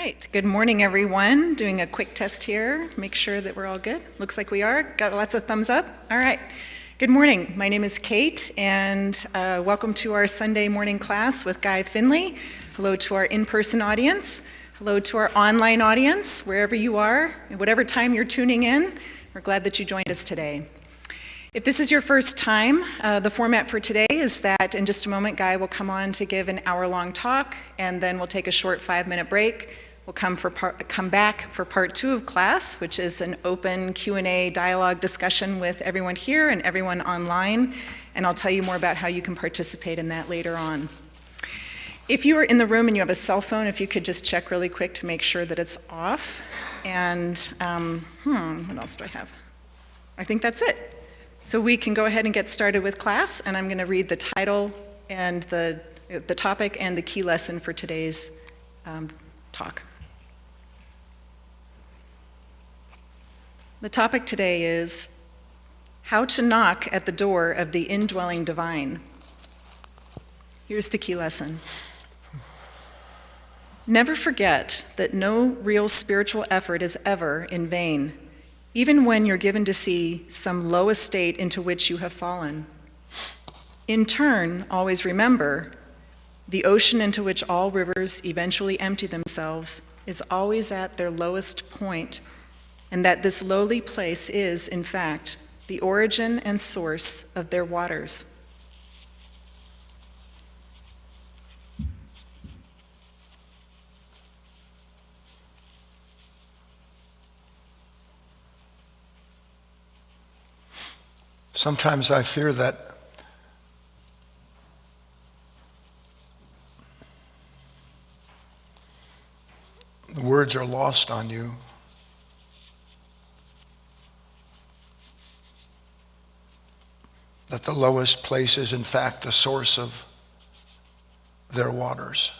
right, good morning everyone. Doing a quick test here, make sure that we're all good. Looks like we are, got lots of thumbs up. All right, good morning. My name is Kate and welcome to our Sunday morning class with Guy Finley. Hello to our in-person audience. Hello to our online audience, wherever you are, and whatever time you're tuning in. We're glad that you joined us today. If this is your first time, the format for today is that in just a moment, Guy will come on to give an hour-long talk, and then we'll take a short 5-minute break. We'll come back for part 2 of class, which is an open Q&A dialogue discussion with everyone here and everyone online, and I'll tell you more about how you can participate in that later on. If you are in the room and you have a cell phone, if you could just check really quick to make sure that it's off. And what else do I have? I think that's it. So we can go ahead and get started with class, and I'm going to read the title and the topic and the key lesson for today's talk. The topic today is how to knock at the door of the indwelling divine. Here's the key lesson. Never forget that no real spiritual effort is ever in vain, even when you're given to see some low estate into which you have fallen. In turn, always remember, the ocean into which all rivers eventually empty themselves is always at their lowest point, and that this lowly place is, in fact, the origin and source of their waters. Sometimes I fear that the words are lost on you. That the lowest place is in fact the source of their waters.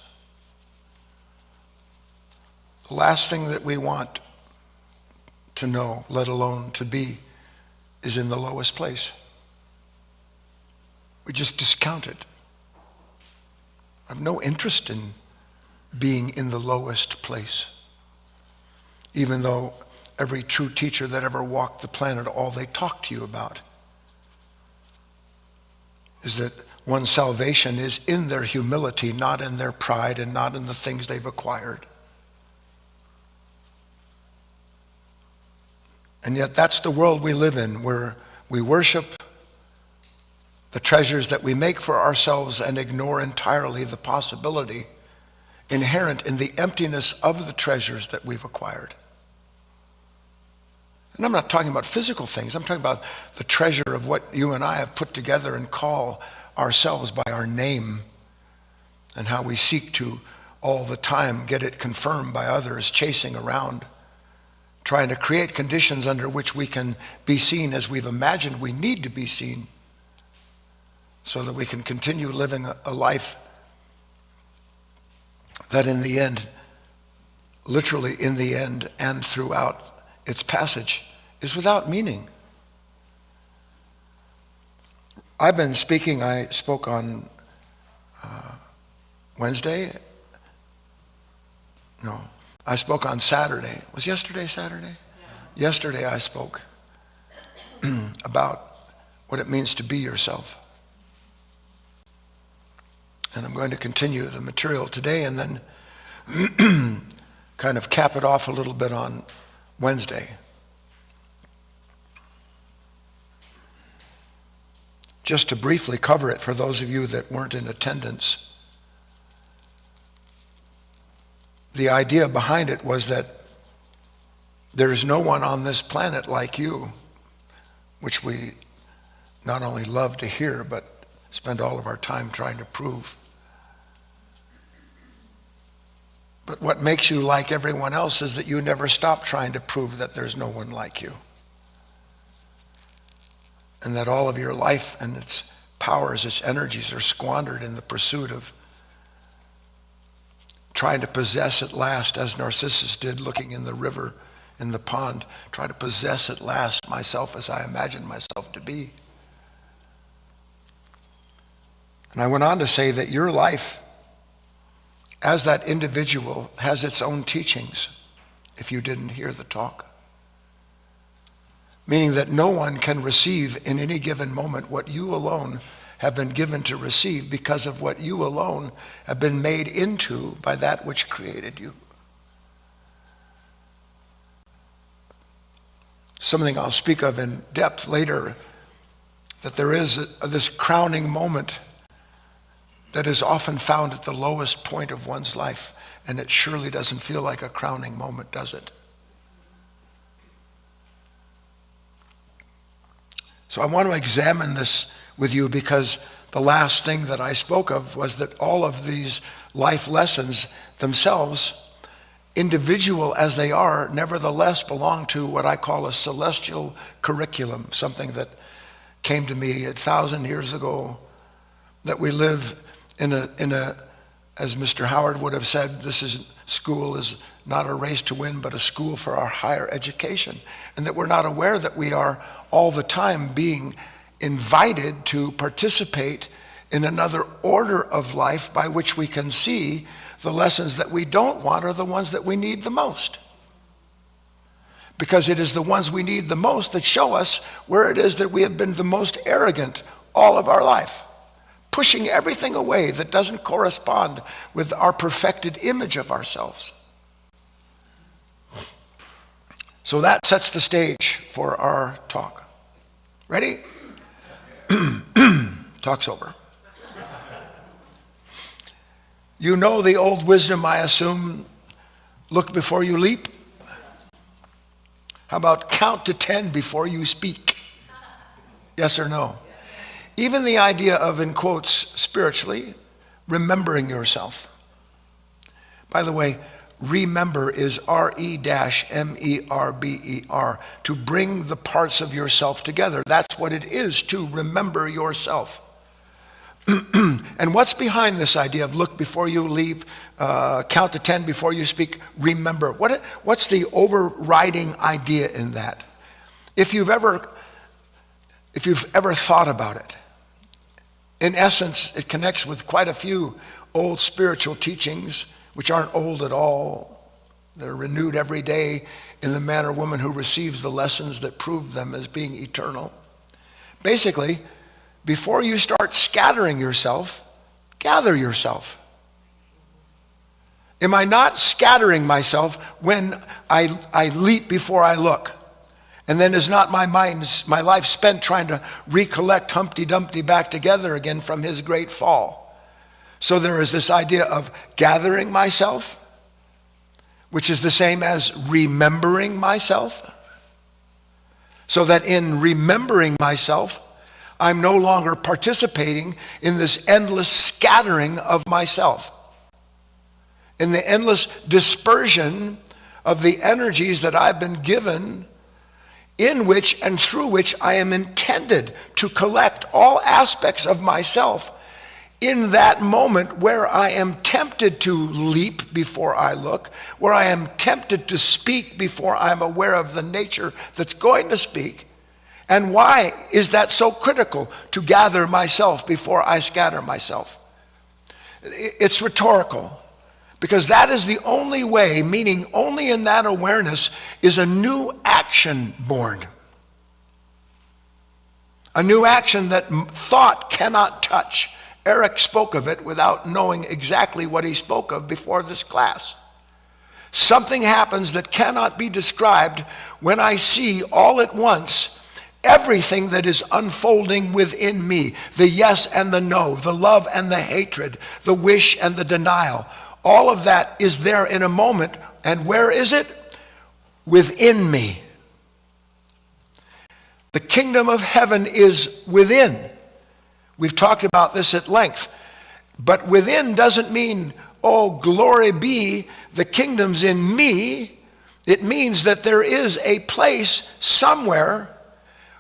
The last thing that we want to know, let alone to be, is in the lowest place. We just discount it. I have no interest in being in the lowest place. Even though every true teacher that ever walked the planet, all they talk to you about is that one's salvation is in their humility, not in their pride and not in the things they've acquired. And yet that's the world we live in, where we worship the treasures that we make for ourselves and ignore entirely the possibility inherent in the emptiness of the treasures that we've acquired. And I'm not talking about physical things. I'm talking about the treasure of what you and I have put together and call ourselves by our name, and how we seek to all the time get it confirmed by others, chasing around, trying to create conditions under which we can be seen as we've imagined we need to be seen, so that we can continue living a life that in the end, literally in the end and throughout its passage, is without meaning. I've been speaking, I spoke on Wednesday. No, I spoke on Saturday. Was yesterday Saturday? Yeah. Yesterday I spoke about what it means to be yourself. And I'm going to continue the material today and then kind of cap it off a little bit on Wednesday. Just to briefly cover it for those of you that weren't in attendance, the idea behind it was that there is no one on this planet like you, which we not only love to hear, but spend all of our time trying to prove. But what makes you like everyone else is that you never stop trying to prove that there's no one like you. And that all of your life and its powers, its energies are squandered in the pursuit of trying to possess at last, as Narcissus did looking in the river, in the pond, try to possess at last myself as I imagine myself to be. And I went on to say that your life as that individual has its own teachings, if you didn't hear the talk. Meaning that no one can receive in any given moment what you alone have been given to receive because of what you alone have been made into by that which created you. Something I'll speak of in depth later, that there is this crowning moment that is often found at the lowest point of one's life, and it surely doesn't feel like a crowning moment, does it? So I want to examine this with you because the last thing that I spoke of was that all of these life lessons themselves, individual as they are, nevertheless belong to what I call a celestial curriculum, something that came to me 1,000 years ago, that we live in a, as Mr. Howard would have said, school is not a race to win, but a school for our higher education. And that we're not aware that we are all the time being invited to participate in another order of life by which we can see the lessons that we don't want are the ones that we need the most. Because it is the ones we need the most that show us where it is that we have been the most arrogant all of our life, pushing everything away that doesn't correspond with our perfected image of ourselves. So that sets the stage for our talk. Ready? Talk's over. You know the old wisdom, I assume, look before you leap. How about count to 10 before you speak? Yes or no? Even the idea of, in quotes, spiritually, remembering yourself. By the way, remember is R-E-M-E-R-B-E-R, to bring the parts of yourself together. That's what it is to remember yourself. And what's behind this idea of look before you leave, count to 10 before you speak, remember? What's the overriding idea in that? If you've ever thought about it, in essence, it connects with quite a few old spiritual teachings, which aren't old at all. They're renewed every day in the man or woman who receives the lessons that prove them as being eternal. Basically, before you start scattering yourself, gather yourself. Am I not scattering myself when I leap before I look? And then is not my life spent trying to recollect Humpty Dumpty back together again from his great fall? So there is this idea of gathering myself, which is the same as remembering myself. So that in remembering myself, I'm no longer participating in this endless scattering of myself, in the endless dispersion of the energies that I've been given, in which and through which I am intended to collect all aspects of myself in that moment where I am tempted to leap before I look, where I am tempted to speak before I'm aware of the nature that's going to speak. And why is that so critical, to gather myself before I scatter myself? It's rhetorical, because that is the only way, meaning only in that awareness is a new action born. A new action that thought cannot touch. Eric spoke of it without knowing exactly what he spoke of before this class. Something happens that cannot be described when I see all at once everything that is unfolding within me, the yes and the no, the love and the hatred, the wish and the denial. All of that is there in a moment. And where is it? Within me. The kingdom of heaven is within. We've talked about this at length. But within doesn't mean, oh, glory be, the kingdom's in me. It means that there is a place somewhere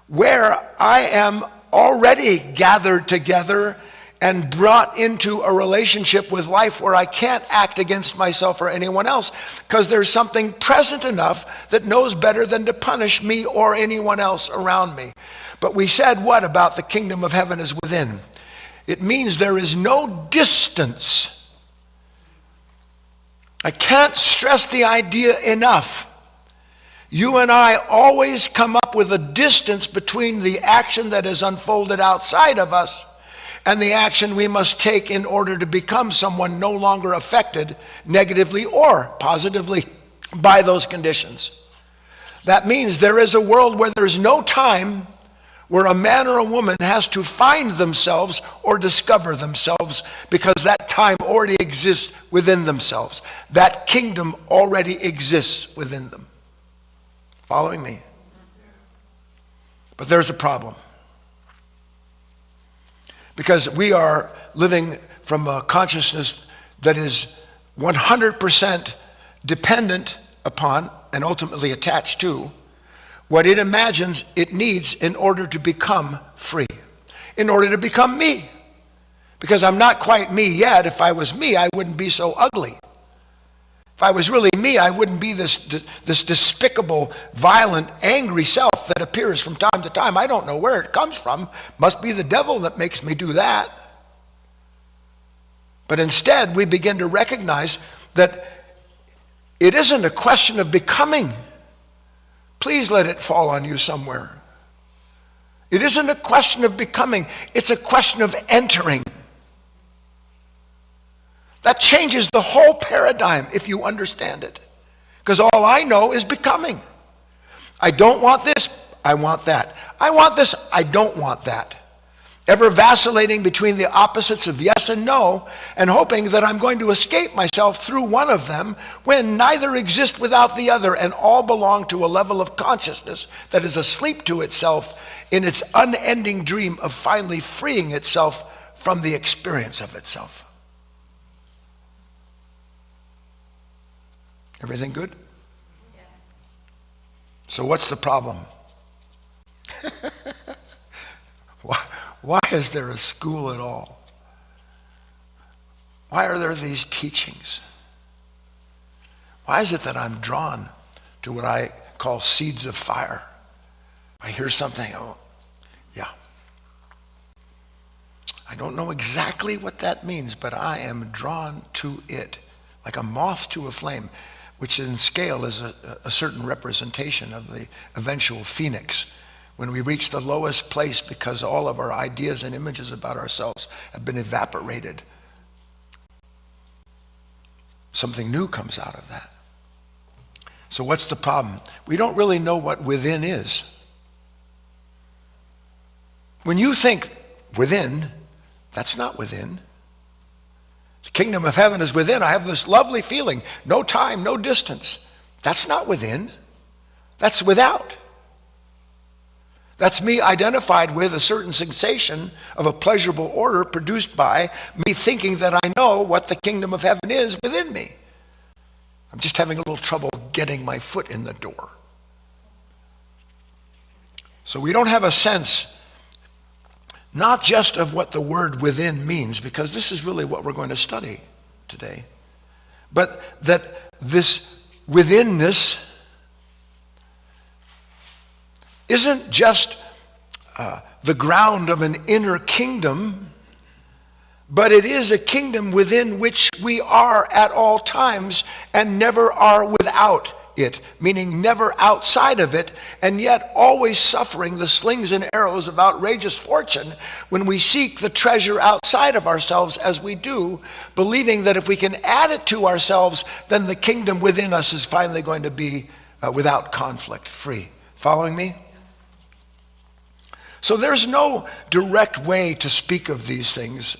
where I am already gathered together and brought into a relationship with life where I can't act against myself or anyone else, because there's something present enough that knows better than to punish me or anyone else around me. But we said what about the kingdom of heaven is within? It means there is no distance I can't stress the idea enough. You and I always come up with a distance between the action that is unfolded outside of us and the action we must take in order to become someone no longer affected negatively or positively by those conditions. That means there is a world where there's no time where a man or a woman has to find themselves or discover themselves, because that time already exists within themselves. That kingdom already exists within them. Following me? But there's a problem. Because we are living from a consciousness that is 100% dependent upon and ultimately attached to what it imagines it needs in order to become free, in order to become me. Because I'm not quite me yet. If I was me, I wouldn't be so ugly. If I was really me, I wouldn't be this despicable, violent, angry self that appears from time to time. I don't know where it comes from. Must be the devil that makes me do that. But instead, we begin to recognize that it isn't a question of becoming. Please let it fall on you somewhere. It isn't a question of becoming. It's a question of entering. That changes the whole paradigm if you understand it. Because all I know is becoming. I don't want this, I want that. I want this, I don't want that. Ever vacillating between the opposites of yes and no, and hoping that I'm going to escape myself through one of them, when neither exist without the other, and all belong to a level of consciousness that is asleep to itself in its unending dream of finally freeing itself from the experience of itself. Everything good? Yes. So what's the problem? Why is there a school at all? Why are there these teachings? Why is it that I'm drawn to what I call seeds of fire? I hear something, oh, yeah. I don't know exactly what that means, but I am drawn to it, like a moth to a flame, which in scale is a certain representation of the eventual phoenix. When we reach the lowest place because all of our ideas and images about ourselves have been evaporated, something new comes out of that. So what's the problem? We don't really know what within is. When you think within, that's not within. The kingdom of heaven is within. I have this lovely feeling. No time, no distance. That's not within. That's without. That's me identified with a certain sensation of a pleasurable order produced by me thinking that I know what the kingdom of heaven is within me. I'm just having a little trouble getting my foot in the door. So we don't have a sense, not just of what the word within means, because this is really what we're going to study today, but that this withinness isn't just the ground of an inner kingdom, but it is a kingdom within which we are at all times and never are without it, meaning never outside of it, and yet always suffering the slings and arrows of outrageous fortune when we seek the treasure outside of ourselves as we do, believing that if we can add it to ourselves, then the kingdom within us is finally going to be without conflict, free. Following me? So there's no direct way to speak of these things.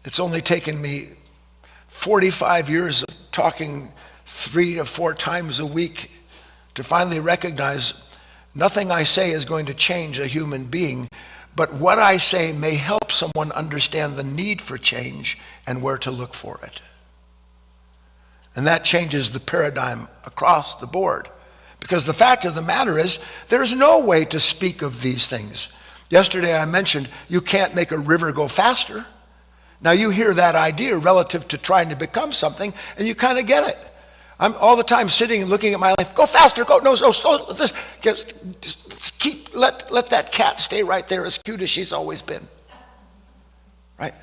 It's only taken me 45 years of talking 3 to 4 times a week to finally recognize nothing I say is going to change a human being, but what I say may help someone understand the need for change and where to look for it. And that changes the paradigm across the board. Because the fact of the matter is, there's no way to speak of these things. Yesterday I mentioned you can't make a river go faster. Now you hear that idea relative to trying to become something, and you kind of get it. I'm all the time sitting and looking at my life. Go faster, go, no, slow, just keep, let that cat stay right there as cute as she's always been. Right?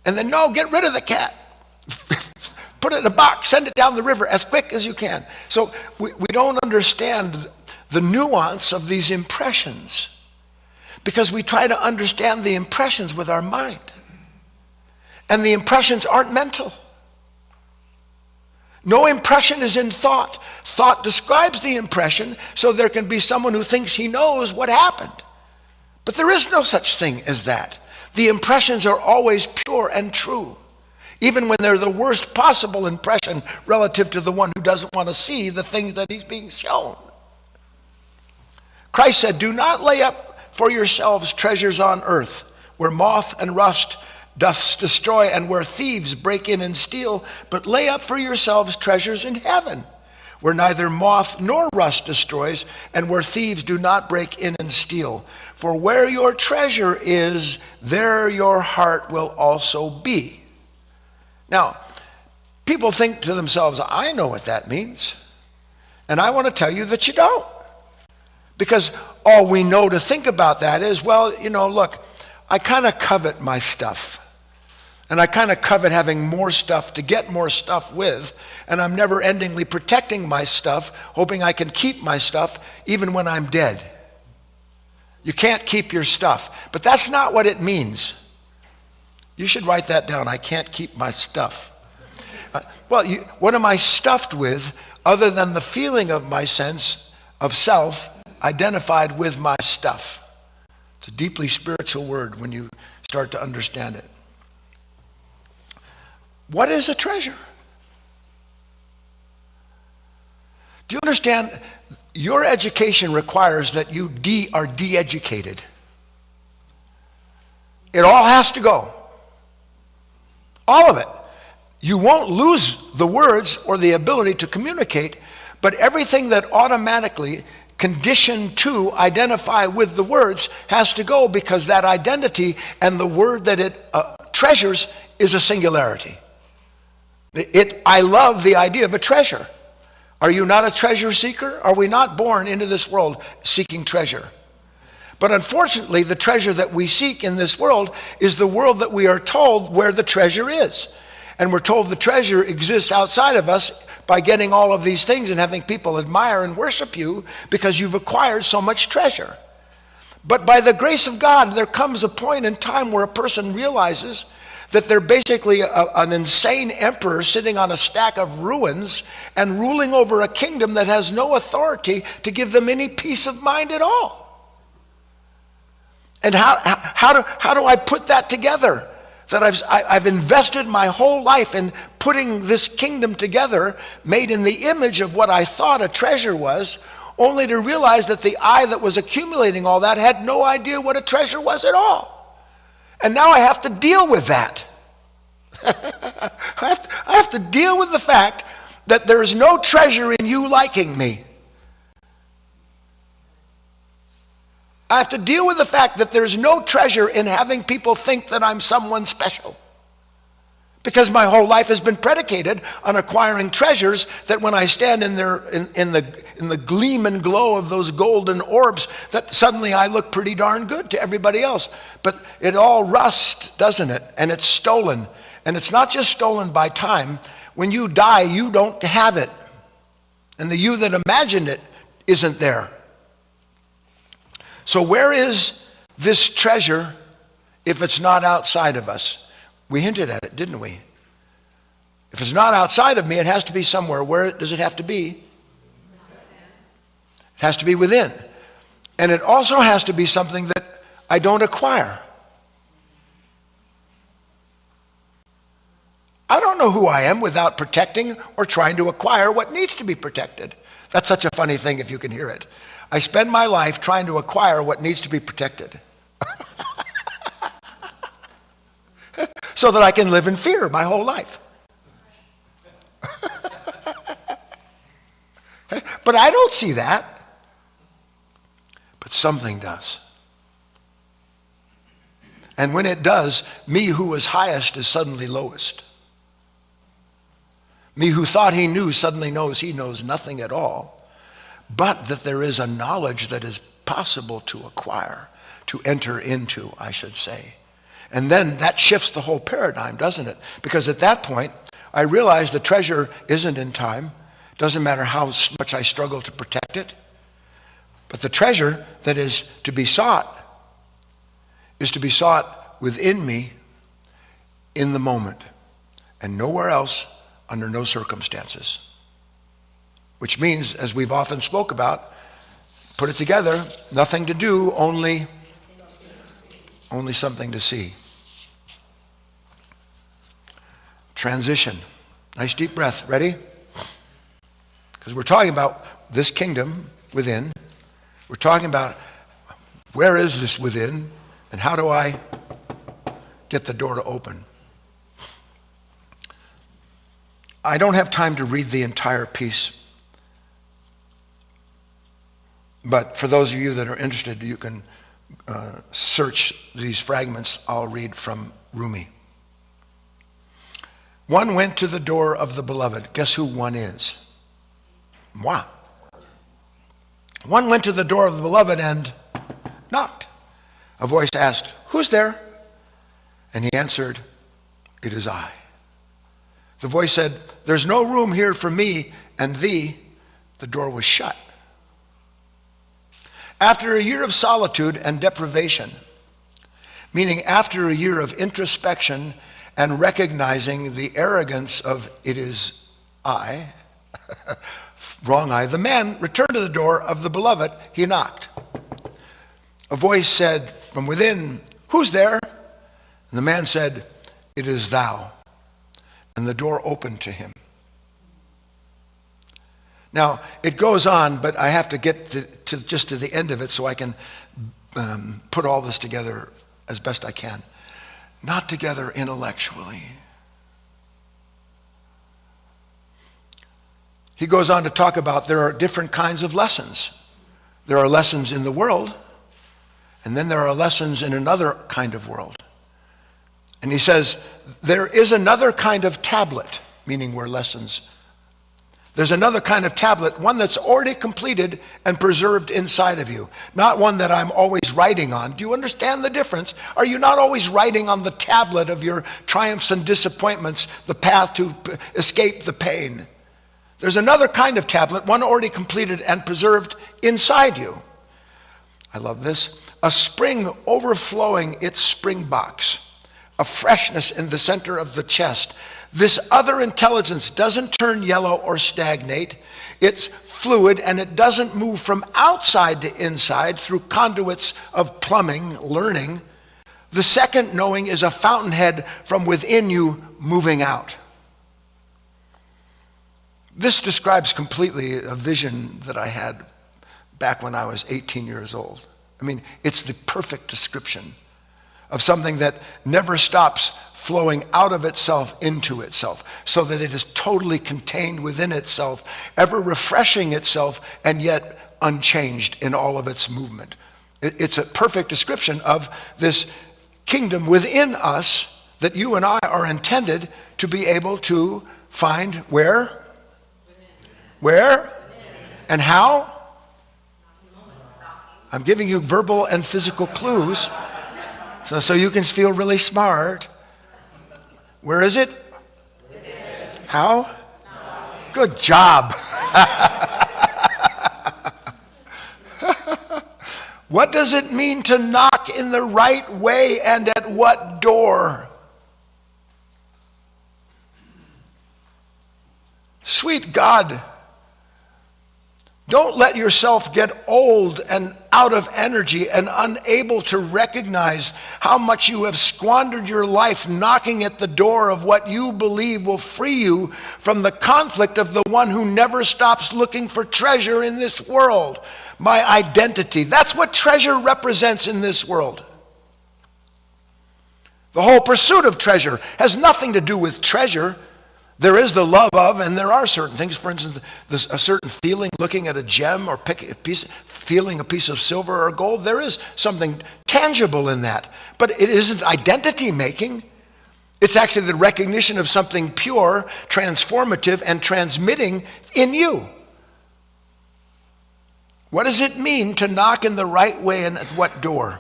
And then, no, get rid of the cat. put it in a box, send it down the river as quick as you can. So we don't understand the nuance of these impressions because we try to understand the impressions with our mind. And the impressions aren't mental. No impression is in thought. Thought describes the impression so there can be someone who thinks he knows what happened. But there is no such thing as that. The impressions are always pure and true, even when they're the worst possible impression relative to the one who doesn't want to see the things that he's being shown. Christ said, "Do not lay up for yourselves treasures on earth, where moth and rust doth destroy, and where thieves break in and steal, but lay up for yourselves treasures in heaven, where neither moth nor rust destroys, and where thieves do not break in and steal. For where your treasure is, there your heart will also be." Now, people think to themselves, I know what that means. And I want to tell you that you don't. Because all we know to think about that is, well, look, I kind of covet my stuff. And I kind of covet having more stuff to get more stuff with. And I'm never endingly protecting my stuff, hoping I can keep my stuff even when I'm dead. You can't keep your stuff. But that's not what it means. You should write that down. I can't keep my stuff. What am I stuffed with other than the feeling of my sense of self identified with my stuff? It's a deeply spiritual word when you start to understand it. What is a treasure? Do you understand? Your education requires that you are de-educated. It all has to go. All of it. You won't lose the words or the ability to communicate, but everything that automatically conditioned to identify with the words has to go because that identity and the word that it treasures is a singularity. I love the idea of a treasure. Are you not a treasure seeker? Are we not born into this world seeking treasure? But unfortunately, the treasure that we seek in this world is the world that we are told where the treasure is. And we're told the treasure exists outside of us by getting all of these things and having people admire and worship you because you've acquired so much treasure. But by the grace of God, there comes a point in time where a person realizes that they're basically an insane emperor sitting on a stack of ruins and ruling over a kingdom that has no authority to give them any peace of mind at all. And how do I put that together? That I've invested my whole life in putting this kingdom together, made in the image of what I thought a treasure was, only to realize that the I that was accumulating all that had no idea what a treasure was at all. And now I have to deal with that. I have to deal with the fact that there is no treasure in you liking me. I have to deal with the fact that there's no treasure in having people think that I'm someone special. Because my whole life has been predicated on acquiring treasures that when I stand in the gleam and glow of those golden orbs, that suddenly I look pretty darn good to everybody else. But it all rusts, doesn't it? And it's stolen. And it's not just stolen by time. When you die, you don't have it. And the you that imagined it isn't there. So where is this treasure if it's not outside of us? We hinted at it, didn't we? If it's not outside of me, it has to be somewhere. Where does it have to be? It has to be within. And it also has to be something that I don't acquire. I don't know who I am without protecting or trying to acquire what needs to be protected. That's such a funny thing if you can hear it. I spend my life trying to acquire what needs to be protected. So that I can live in fear my whole life. But I don't see that. But something does. And when it does, me who was highest is suddenly lowest. Me who thought he knew suddenly knows he knows nothing at all. But that there is a knowledge that is possible to acquire, to enter into, I should say. And then that shifts the whole paradigm, doesn't it? Because at that point, I realize the treasure isn't in time. Doesn't matter how much I struggle to protect it. But the treasure that is to be sought within me in the moment and nowhere else under no circumstances. Which means, as we've often spoke about, put it together, nothing to do, only something to see. Transition. Nice deep breath. Ready? Because we're talking about this kingdom within. We're talking about where is this within and how do I get the door to open. I don't have time to read the entire piece, but for those of you that are interested, you can search these fragments I'll read from Rumi. One went to the door of the beloved. Guess who one is? Moi. One went to the door of the beloved and knocked. A voice asked, "Who's there?" And he answered, "It is I." The voice said, "There's no room here for me and thee." The door was shut. After a year of solitude and deprivation, meaning after a year of introspection and recognizing the arrogance of "it is I," wrong I, the man returned to the door of the beloved. He knocked. A voice said from within, "Who's there?" And the man said, "It is thou." And the door opened to him. Now, it goes on, but I have to get to the end of it so I can put all this together as best I can. Not together intellectually. He goes on to talk about there are different kinds of lessons. There are lessons in the world, and then there are lessons in another kind of world. And he says, there is another kind of tablet, meaning where lessons. There's another kind of tablet, one that's already completed and preserved inside of you, not one that I'm always writing on. Do you understand the difference? Are you not always writing on the tablet of your triumphs and disappointments, the path to escape the pain? There's another kind of tablet, one already completed and preserved inside you. I love this. A spring overflowing its spring box, a freshness in the center of the chest. This other intelligence doesn't turn yellow or stagnate. It's fluid and it doesn't move from outside to inside through conduits of plumbing, learning. The second knowing is a fountainhead from within you moving out. This describes completely a vision that I had back when I was 18 years old. I mean, it's the perfect description of something that never stops flowing out of itself into itself, so that it is totally contained within itself, ever refreshing itself, and yet unchanged in all of its movement. It's a perfect description of this kingdom within us that you and I are intended to be able to find where? Where? And how? I'm giving you verbal and physical clues so you can feel really smart. Where is it? How? Good job. What does it mean to knock in the right way and at what door? Sweet God, don't let yourself get old and out of energy and unable to recognize how much you have squandered your life knocking at the door of what you believe will free you from the conflict of the one who never stops looking for treasure in this world. My identity. That's what treasure represents in this world. The whole pursuit of treasure has nothing to do with treasure. There is the love of, and there are certain things. For instance, there's a certain feeling looking at a gem or feeling a piece of silver or gold. There is something tangible in that. But it isn't identity making. It's actually the recognition of something pure, transformative, and transmitting in you. What does it mean to knock in the right way and at what door?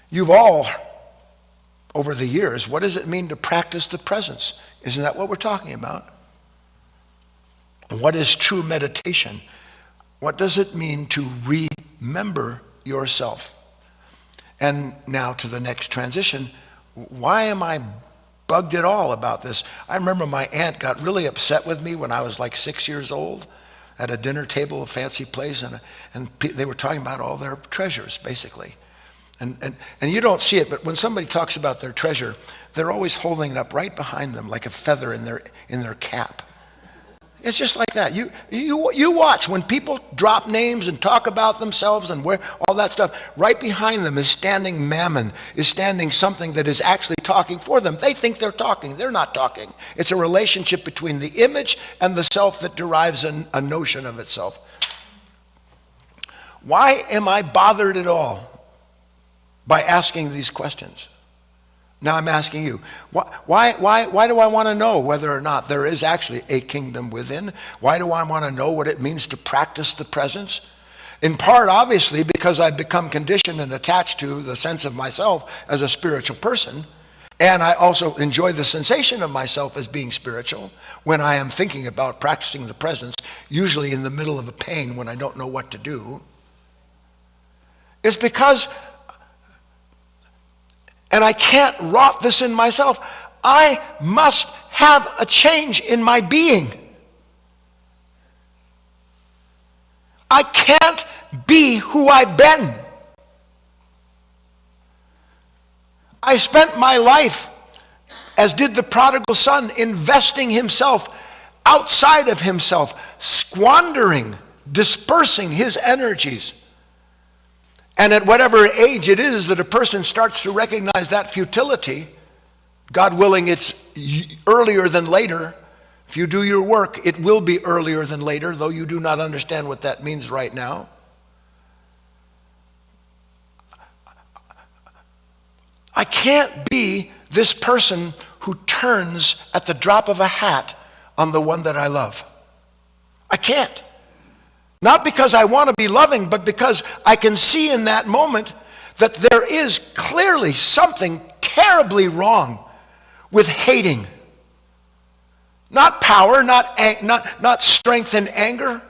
You've all, over the years, what does it mean to practice the presence? Isn't that what we're talking about? What is true meditation? What does it mean to remember yourself? And now to the next transition. Why am I bugged at all about this? I remember my aunt got really upset with me when I was like 6 years old at a dinner table, a fancy place, and they were talking about all their treasures, basically. And you don't see it, but when somebody talks about their treasure, they're always holding it up right behind them like a feather in their cap. It's just like that. You watch when people drop names and talk about themselves and where all that stuff, right behind them is standing mammon, is standing something that is actually talking for them. They think they're talking. They're not talking. It's a relationship between the image and the self that derives a notion of itself. Why am I bothered at all by asking these questions? Now I'm asking you, why do I want to know whether or not there is actually a kingdom within? Why do I want to know what it means to practice the presence? In part, obviously, because I've become conditioned and attached to the sense of myself as a spiritual person, and I also enjoy the sensation of myself as being spiritual when I am thinking about practicing the presence, usually in the middle of a pain when I don't know what to do. It's because, and I can't rot this in myself, I must have a change in my being. I can't be who I've been. I spent my life, as did the prodigal son, investing himself outside of himself, squandering, dispersing his energies. And at whatever age it is that a person starts to recognize that futility, God willing, it's earlier than later. If you do your work, it will be earlier than later, though you do not understand what that means right now. I can't be this person who turns at the drop of a hat on the one that I love. I can't. Not because I want to be loving, but because I can see in that moment that there is clearly something terribly wrong with hating. Not power, not strength and anger,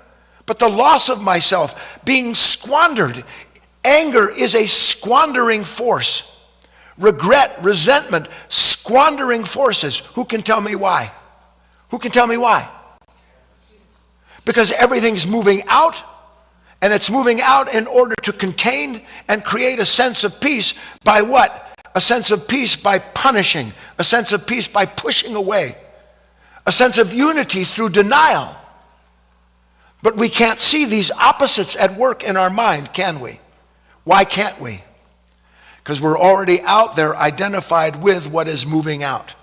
but the loss of myself, being squandered. Anger is a squandering force. Regret, resentment, squandering forces. Who can tell me why? Who can tell me why? Because everything's moving out, and it's moving out in order to contain and create a sense of peace by what? A sense of peace by punishing, a sense of peace by pushing away, a sense of unity through denial. But we can't see these opposites at work in our mind, can we? Why can't we? Because we're already out there identified with what is moving out.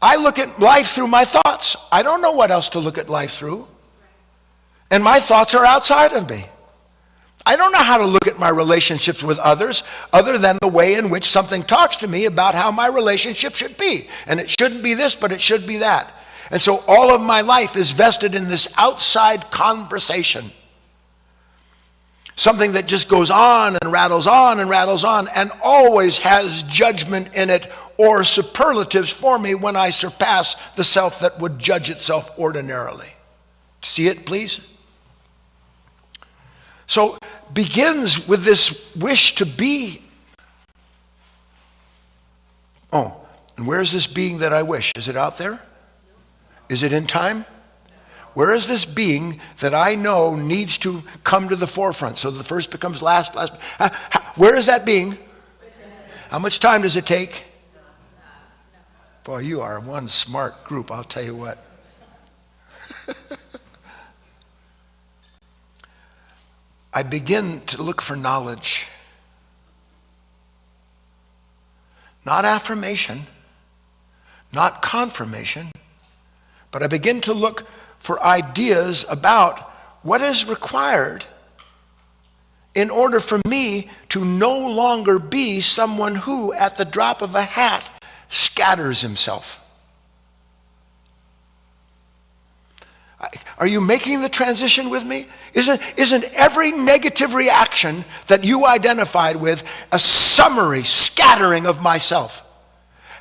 I look at life through my thoughts. I don't know what else to look at life through. And my thoughts are outside of me. I don't know how to look at my relationships with others other than the way in which something talks to me about how my relationship should be. And it shouldn't be this, but it should be that. And so all of my life is vested in this outside conversation. Something that just goes on and rattles on and rattles on and always has judgment in it or superlatives for me when I surpass the self that would judge itself ordinarily. See it, please? So begins with this wish to be. Oh, and where is this being that I wish? Is it out there? Is it in time? Where is this being that I know needs to come to the forefront? So the first becomes last. Where is that being? How much time does it take? Boy, you are one smart group, I'll tell you what. I begin to look for knowledge. Not affirmation, not confirmation, but I begin to look for ideas about what is required in order for me to no longer be someone who, at the drop of a hat, scatters himself. Are you making the transition with me? Isn't every negative reaction that you identified with a summary scattering of myself?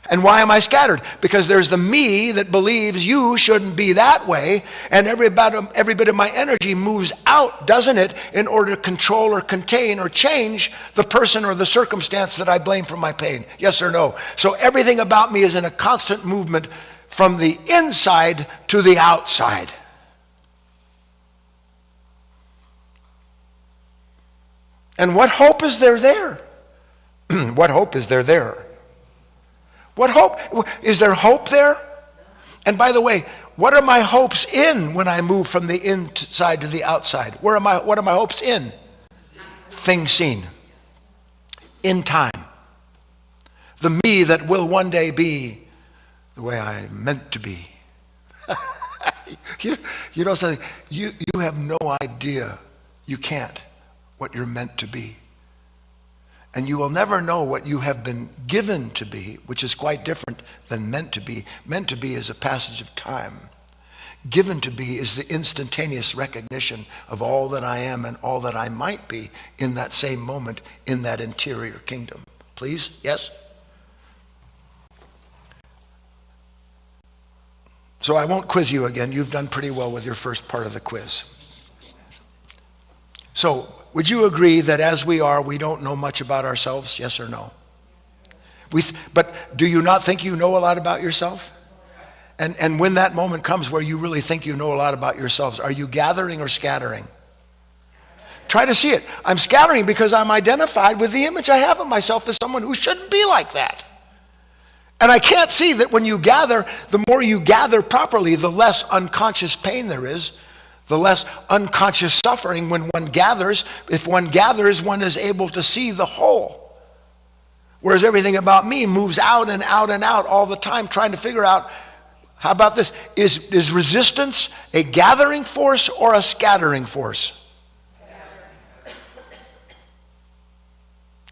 And why am I scattered? Because there's the me that believes you shouldn't be that way, and every bit of my energy moves out, doesn't it, in order to control or contain or change the person or the circumstance that I blame for my pain. Yes or no? So everything about me is in a constant movement from the inside to the outside. And what hope is there there? What hope is there there? What hope? Is there hope there? And by the way, what are my hopes in when I move from the inside to the outside? What are my hopes in? Things seen. In time. The me that will one day be the way I meant to be. You know something? You have no idea. You can't what you're meant to be. And you will never know what you have been given to be, which is quite different than meant to be. Meant to be is a passage of time. Given to be is the instantaneous recognition of all that I am and all that I might be in that same moment in that interior kingdom. Please? Yes? So I won't quiz you again. You've done pretty well with your first part of the quiz. So, would you agree that as we are, we don't know much about ourselves? Yes or no? But do you not think you know a lot about yourself? And when that moment comes where you really think you know a lot about yourselves, are you gathering or scattering? Try to see it. I'm scattering because I'm identified with the image I have of myself as someone who shouldn't be like that. And I can't see that when you gather, the more you gather properly, the less unconscious pain there is. The less unconscious suffering when one gathers. If one gathers, one is able to see the whole. Whereas everything about me moves out and out and out all the time, trying to figure out, how about this? Is resistance a gathering force or a scattering force? Do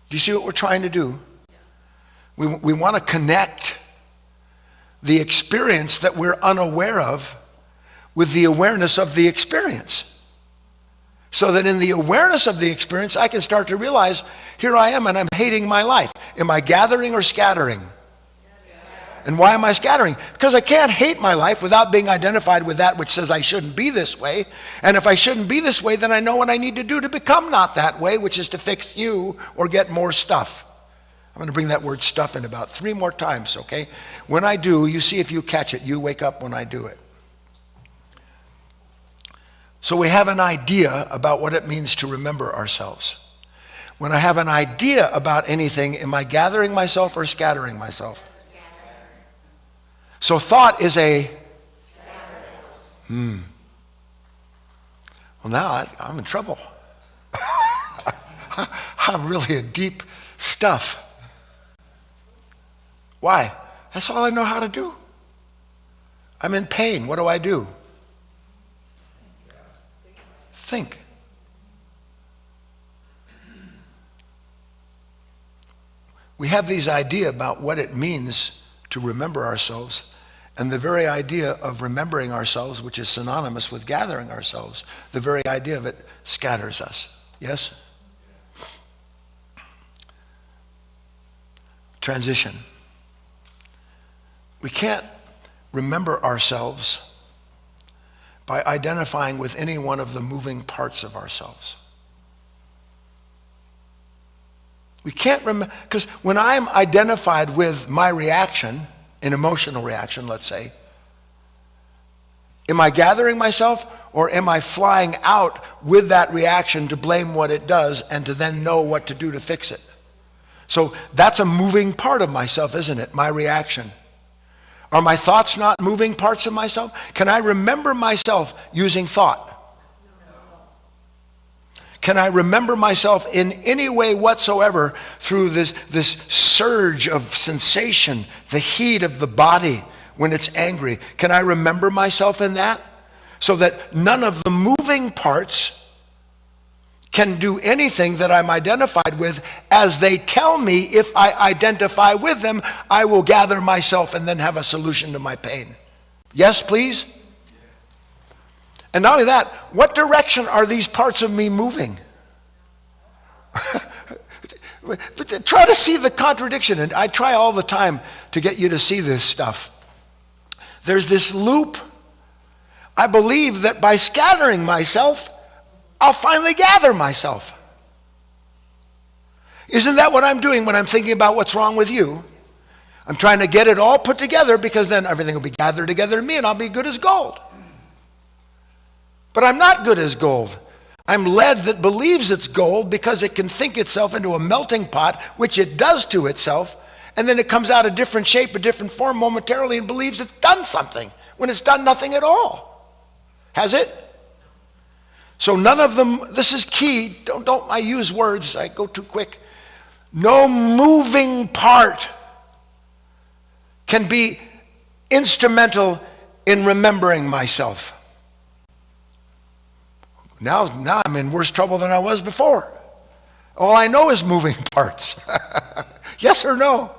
you see what we're trying to do? We want to connect the experience that we're unaware of with the awareness of the experience. So that in the awareness of the experience, I can start to realize, here I am and I'm hating my life. Am I gathering or scattering? And why am I scattering? Because I can't hate my life without being identified with that which says I shouldn't be this way. And if I shouldn't be this way, then I know what I need to do to become not that way, which is to fix you or get more stuff. I'm going to bring that word stuff in about 3 more times, okay? When I do, you see if you catch it. You wake up when I do it. So we have an idea about what it means to remember ourselves. When I have an idea about anything, am I gathering myself or scattering myself? So thought is a... Well, now I'm in trouble. I'm really a deep stuff. Why? That's all I know how to do. I'm in pain. What do? Think. We have these ideas about what it means to remember ourselves, and the very idea of remembering ourselves, which is synonymous with gathering ourselves, the very idea of it scatters us. Yes? Transition. We can't remember ourselves by identifying with any one of the moving parts of ourselves. We can't remember, because when I'm identified with my reaction, an emotional reaction, let's say, am I gathering myself or am I flying out with that reaction to blame what it does and to then know what to do to fix it? So that's a moving part of myself, isn't it? My reaction. Are my thoughts not moving parts of myself? Can I remember myself using thought? Can I remember myself in any way whatsoever through this surge of sensation, the heat of the body when it's angry? Can I remember myself in that? So that none of the moving parts can do anything that I'm identified with, as they tell me if I identify with them, I will gather myself and then have a solution to my pain. Yes, please? And not only that, what direction are these parts of me moving? But try to see the contradiction, and I try all the time to get you to see this stuff. There's this loop. I believe that by scattering myself, I'll finally gather myself. Isn't that what I'm doing when I'm thinking about what's wrong with you? I'm trying to get it all put together because then everything will be gathered together in me and I'll be good as gold. But I'm not good as gold. I'm lead that believes it's gold because it can think itself into a melting pot, which it does to itself, and then it comes out a different shape, a different form momentarily and believes it's done something when it's done nothing at all. Has it? So none of them, this is key, don't I use words, I go too quick. No moving part can be instrumental in remembering myself. Now I'm in worse trouble than I was before. All I know is moving parts. Yes or no?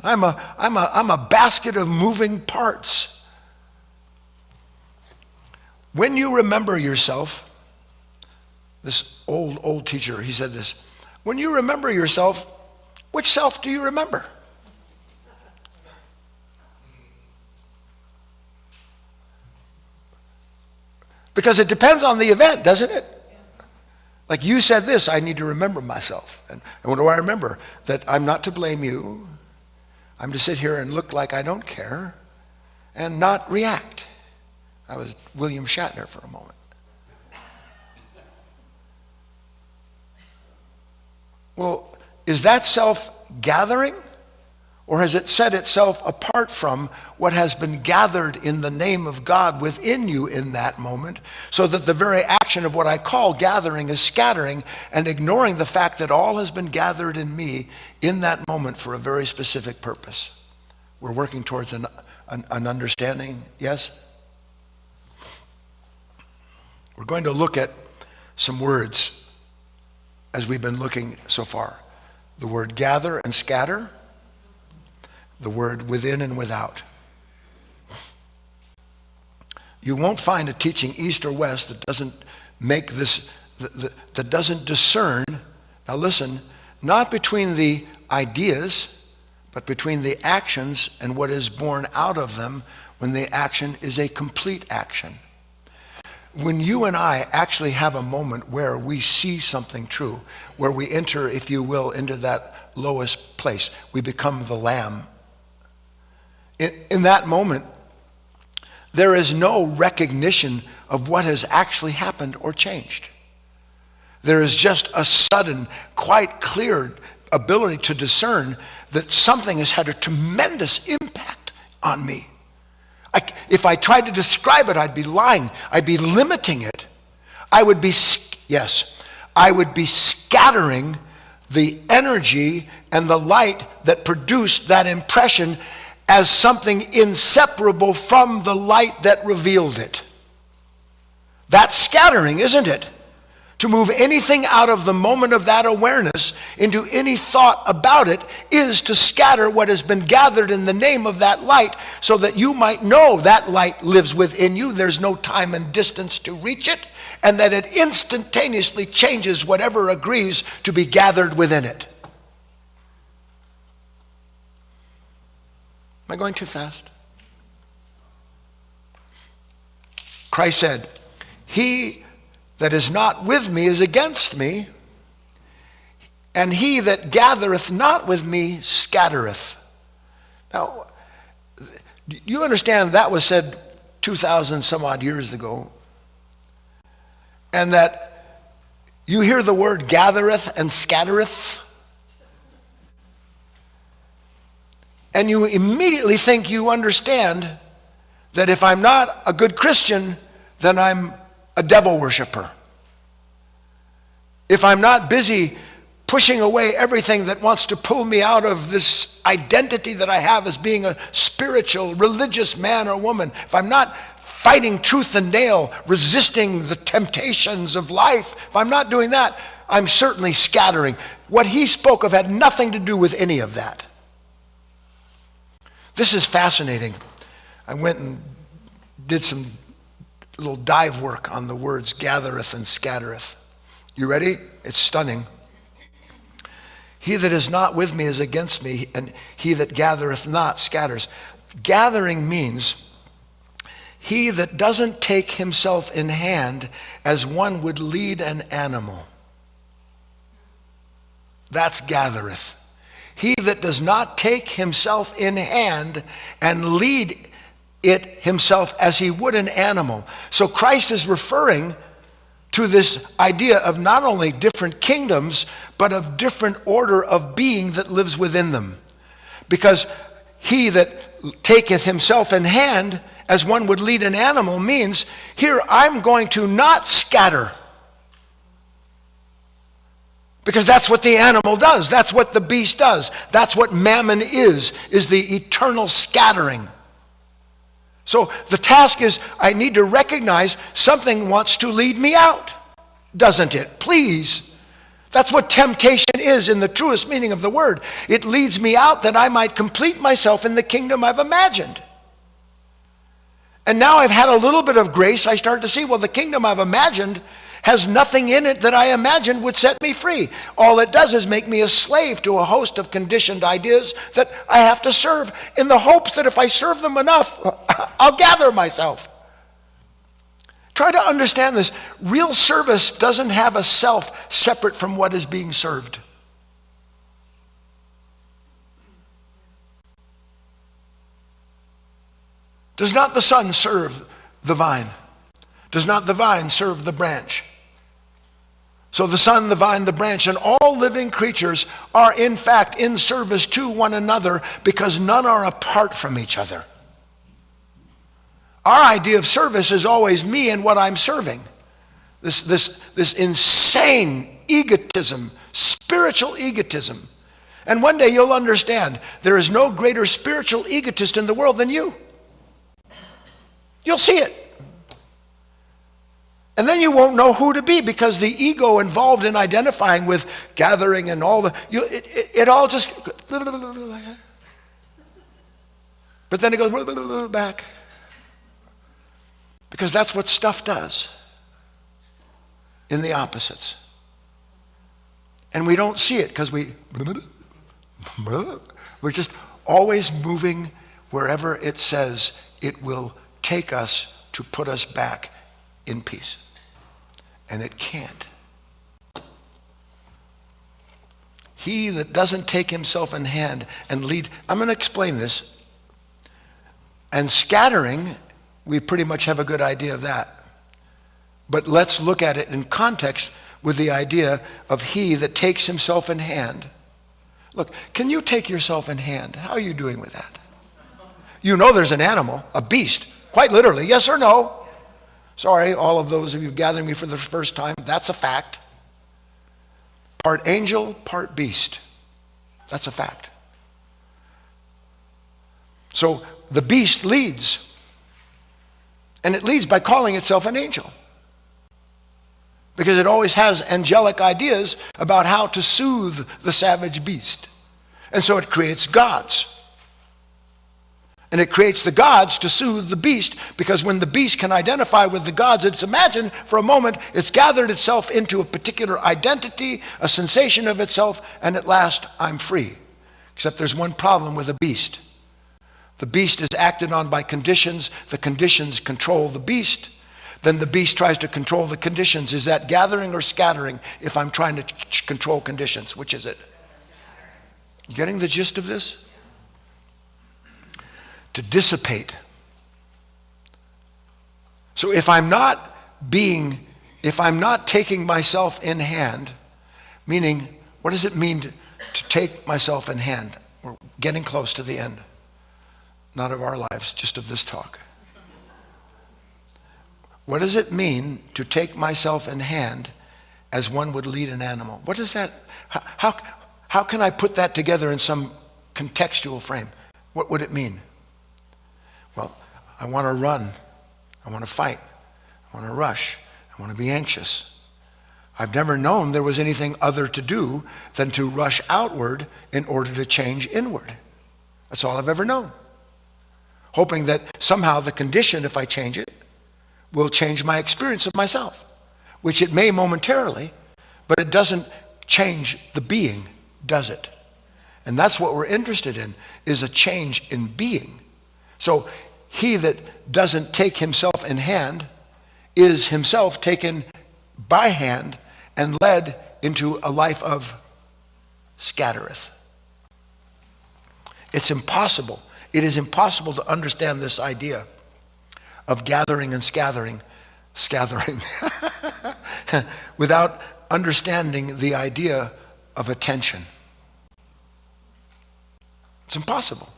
I'm a basket of moving parts. When you remember yourself, this old teacher, he said this, when you remember yourself, which self do you remember? Because it depends on the event, doesn't it? Like you said this, I need to remember myself. And what do I remember? That I'm not to blame you. I'm to sit here and look like I don't care and not react. I was William Shatner for a moment. Well, is that self-gathering? Or has it set itself apart from what has been gathered in the name of God within you in that moment, so that the very action of what I call gathering is scattering and ignoring the fact that all has been gathered in me in that moment for a very specific purpose? We're working towards an understanding, yes? We're going to look at some words as we've been looking so far. The word gather and scatter. The word within and without. You won't find a teaching east or west that doesn't make this, that doesn't discern, now listen, not between the ideas, but between the actions and what is born out of them when the action is a complete action. When you and I actually have a moment where we see something true, where we enter, if you will, into that lowest place, we become the lamb. In that moment, there is no recognition of what has actually happened or changed. There is just a sudden, quite clear ability to discern that something has had a tremendous impact on me. If I tried to describe it, I'd be lying. I'd be limiting it. I would be scattering the energy and the light that produced that impression as something inseparable from the light that revealed it. That's scattering, isn't it? To move anything out of the moment of that awareness into any thought about it is to scatter what has been gathered in the name of that light, so that you might know that light lives within you. There's no time and distance to reach it, and that it instantaneously changes whatever agrees to be gathered within it. Am I going too fast? Christ said, "He that is not with me is against me, and he that gathereth not with me scattereth." Now, do you understand that was said 2,000 some odd years ago? And that you hear the word gathereth and scattereth, and you immediately think you understand that if I'm not a good Christian, then I'm a devil worshiper. If I'm not busy pushing away everything that wants to pull me out of this identity that I have as being a spiritual, religious man or woman, if I'm not fighting tooth and nail, resisting the temptations of life, if I'm not doing that, I'm certainly scattering. What he spoke of had nothing to do with any of that. This is fascinating. I went and did some little dive work on the words gathereth and scattereth. You ready? It's stunning. He that is not with me is against me, and he that gathereth not scatters. Gathering means he that doesn't take himself in hand as one would lead an animal. That's gathereth. He that does not take himself in hand and lead it himself as he would an animal. So Christ is referring to this idea of not only different kingdoms, but of different order of being that lives within them. Because he that taketh himself in hand as one would lead an animal means, here I'm going to not scatter. Because that's what the animal does. That's what the beast does. That's what mammon is the eternal scattering. So the task is, I need to recognize something wants to lead me out, doesn't it? Please. That's what temptation is in the truest meaning of the word. It leads me out that I might complete myself in the kingdom I've imagined. And now I've had a little bit of grace, I start to see, well, the kingdom I've imagined has nothing in it that I imagined would set me free. All it does is make me a slave to a host of conditioned ideas that I have to serve in the hopes that if I serve them enough, I'll gather myself. Try to understand this. Real service doesn't have a self separate from what is being served. Does not the Son serve the vine? Does not the vine serve the branch? So the Son, the vine, the branch, and all living creatures are in fact in service to one another because none are apart from each other. Our idea of service is always me and what I'm serving. This insane egotism, spiritual egotism. And one day you'll understand there is no greater spiritual egotist in the world than you. You'll see it. And then you won't know who to be because the ego involved in identifying with gathering and all it all just, but then it goes back. Because that's what stuff does in the opposites. And we don't see it because we're just always moving wherever it says it will take us to put us back in peace. And it can't. He that doesn't take himself in hand and lead, I'm going to explain this. And scattering, we pretty much have a good idea of that. But let's look at it in context with the idea of he that takes himself in hand. Look, can you take yourself in hand? How are you doing with that? You know there's an animal, a beast, quite literally, yes or no? Sorry, all of those of you gathering me for the first time, that's a fact. Part angel, part beast. That's a fact. So the beast leads. And it leads by calling itself an angel. Because it always has angelic ideas about how to soothe the savage beast. And so it creates gods. And it creates the gods to soothe the beast, because when the beast can identify with the gods it's imagined, for a moment it's gathered itself into a particular identity, a sensation of itself, and at last I'm free. Except there's one problem with a beast. The beast is acted on by conditions. The conditions control the beast. Then the beast tries to control the conditions. Is that gathering or scattering if I'm trying to control conditions? Which is it? You getting the gist of this? To dissipate. So if I'm not taking myself in hand, meaning, what does it mean to take myself in hand? We're getting close to the end. Not of our lives, just of this talk. What does it mean to take myself in hand as one would lead an animal? What is that? How can I put that together in some contextual frame? What would it mean? Well, I want to run. I want to fight. I want to rush. I want to be anxious. I've never known there was anything other to do than to rush outward in order to change inward. That's all I've ever known. Hoping that somehow the condition, if I change it, will change my experience of myself, which it may momentarily, but it doesn't change the being does it. And that's what we're interested in, is a change in being. So he that doesn't take himself in hand is himself taken by hand and led into a life of scattereth. It's impossible. It is impossible to understand this idea of gathering and scattering without understanding the idea of attention. It's impossible.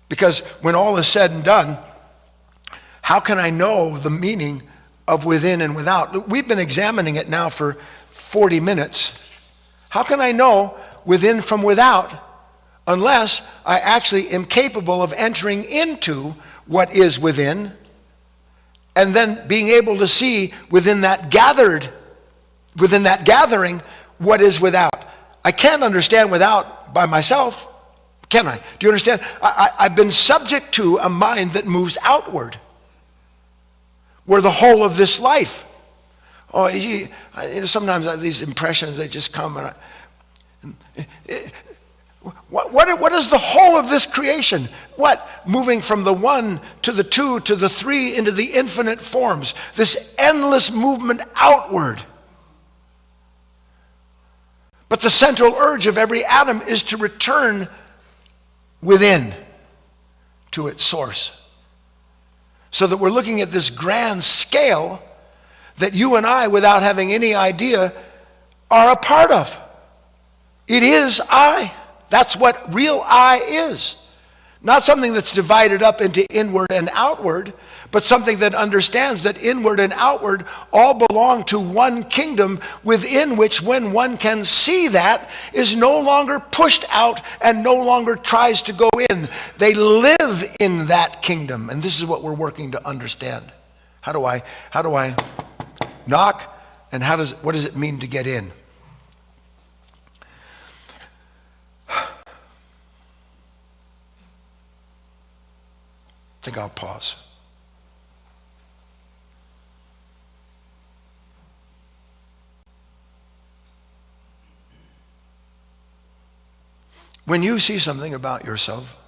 Because when all is said and done, how can I know the meaning of within and without? We've been examining it now for 40 minutes. How can I know within from without unless I actually am capable of entering into what is within and then being able to see within that gathering, what is without? I can't understand without by myself, can I? Do you understand? I've been subject to a mind that moves outward, where the whole of this life. Sometimes these impressions, they just come. What is the whole of this creation? What? Moving from the one to the two to the three into the infinite forms. This endless movement outward. But the central urge of every atom is to return within to its source. So that we're looking at this grand scale that you and I, without having any idea, are a part of. It is I. That's what real I is. Not something that's divided up into inward and outward, but something that understands that inward and outward all belong to one kingdom, within which, when one can see that, is no longer pushed out and no longer tries to go in. They live in that kingdom. And this is what we're working to understand. How do I knock, and what does it mean to get in? I think I'll pause. When you see something about yourself,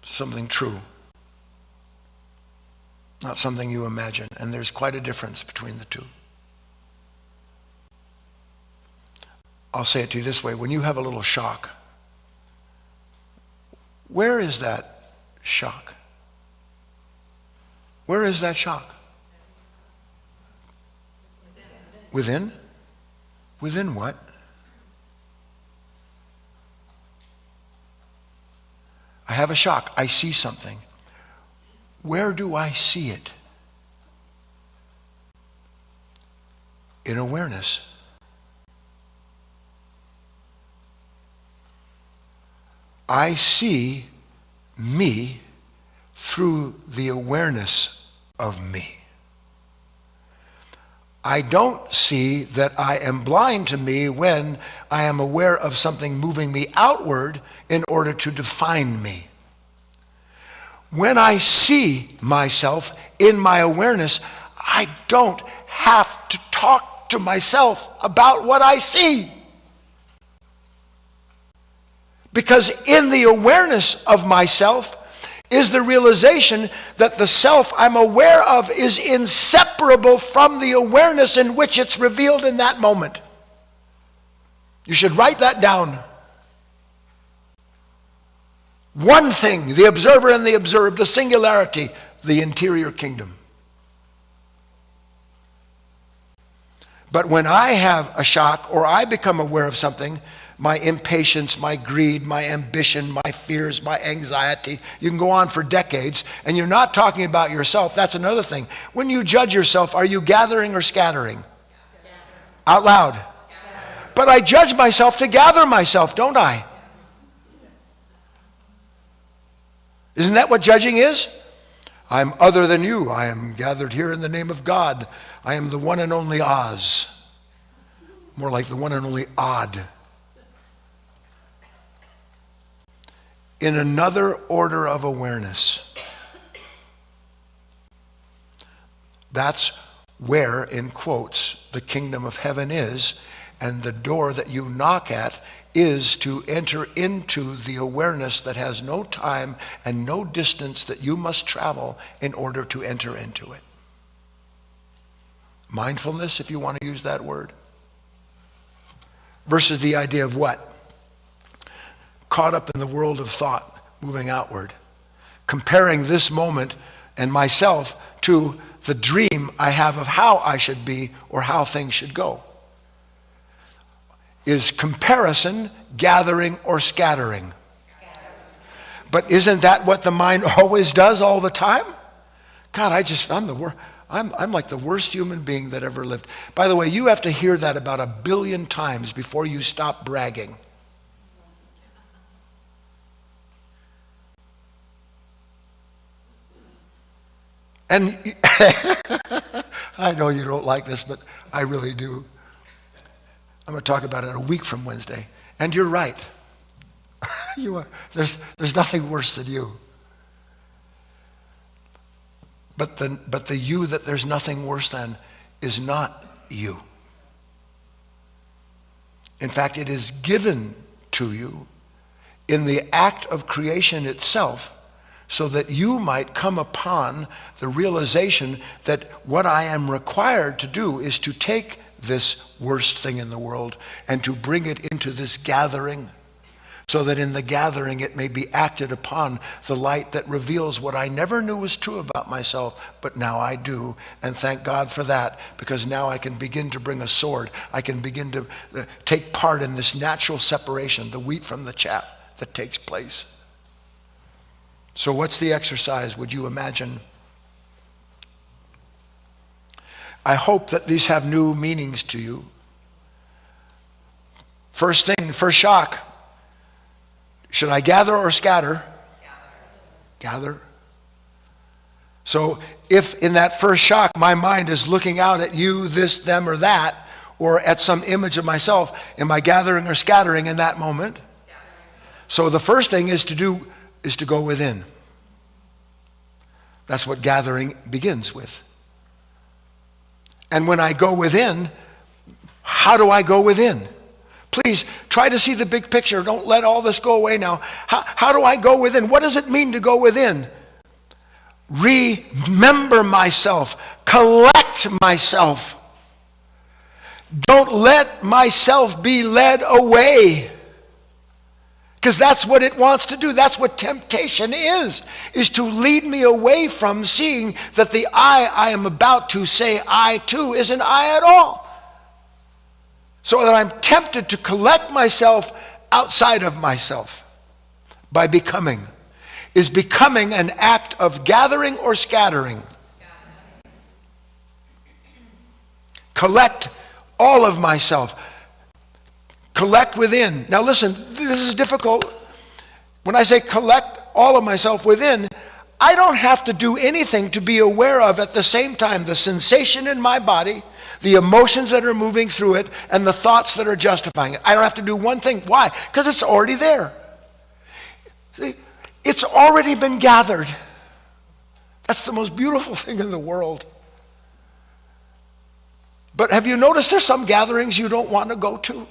something true, not something you imagine, and there's quite a difference between the two. I'll say it to you this way: when you have a little shock, where is that shock? Where is that shock? Within? Within what? I have a shock. I see something. Where do I see it? In awareness. I see me through the awareness of me. I don't see that I am blind to me when I am aware of something moving me outward in order to define me. When I see myself in my awareness, I don't have to talk to myself about what I see. Because in the awareness of myself is the realization that the self I'm aware of is inseparable from the awareness in which it's revealed in that moment. You should write that down. One thing, the observer and the observed, a singularity, the interior kingdom. But when I have a shock or I become aware of something, my impatience, my greed, my ambition, my fears, my anxiety. You can go on for decades, and you're not talking about yourself. That's another thing. When you judge yourself, are you gathering or scattering? Scattering. Out loud. Scattering. But I judge myself to gather myself, don't I? Isn't that what judging is? I'm other than you. I am gathered here in the name of God. I am the one and only Oz. More like the one and only Odd. In another order of awareness. That's where, in quotes, the kingdom of heaven is, and the door that you knock at is to enter into the awareness that has no time and no distance that you must travel in order to enter into it. Mindfulness, if you want to use that word. Versus the idea of what? Caught up in the world of thought, moving outward. Comparing this moment and myself to the dream I have of how I should be or how things should go. Is comparison gathering or scattering? But isn't that what the mind always does all the time? God, I'm like the worst human being that ever lived. By the way, you have to hear that about 1 billion times before you stop bragging. And I know you don't like this, but I really do. I'm going to talk about it a week from Wednesday. And you're right. There's nothing worse than you. But the you that there's nothing worse than is not you. In fact, it is given to you in the act of creation itself so that you might come upon the realization that what I am required to do is to take this worst thing in the world and to bring it into this gathering so that in the gathering it may be acted upon the light that reveals what I never knew was true about myself, but now I do, and thank God for that, because now I can begin to bring a sword. I can begin to take part in this natural separation, the wheat from the chaff that takes place. So what's the exercise, would you imagine? I hope that these have new meanings to you. First thing, first shock. Should I gather or scatter? Gather. So if in that first shock my mind is looking out at you, this, them, or that, or at some image of myself, am I gathering or scattering in that moment? So the first thing is to go within. That's what gathering begins with. And when I go within, how do I go within? Please try to see the big picture. Don't let all this go away now. How do I go within? What does it mean to go within? Remember myself. Collect myself. Don't let myself be led away. Because that's what it wants to do. That's what temptation is to lead me away from seeing that the I am about to say I to isn't I at all. So that I'm tempted to collect myself outside of myself by becoming. Is becoming an act of gathering or scattering? Collect all of myself. Collect within. Now listen, this is difficult. When I say collect all of myself within, I don't have to do anything to be aware of at the same time the sensation in my body, the emotions that are moving through it, and the thoughts that are justifying it. I don't have to do one thing. Why? Because it's already there. See, it's already been gathered. That's the most beautiful thing in the world. But have you noticed there's some gatherings you don't want to go to?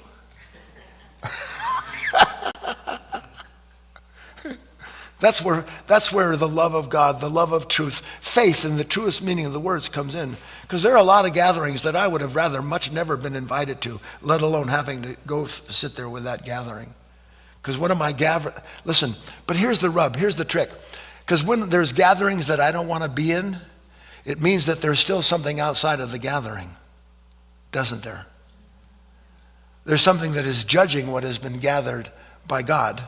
That's where the love of God, the love of truth, faith in the truest meaning of the words comes in. Because there are a lot of gatherings that I would have rather much never been invited to, let alone having to go sit there with that gathering. Because what am I gathering? Listen, but here's the rub, here's the trick. Because when there's gatherings that I don't want to be in, it means that there's still something outside of the gathering, doesn't there? There's something that is judging what has been gathered by God.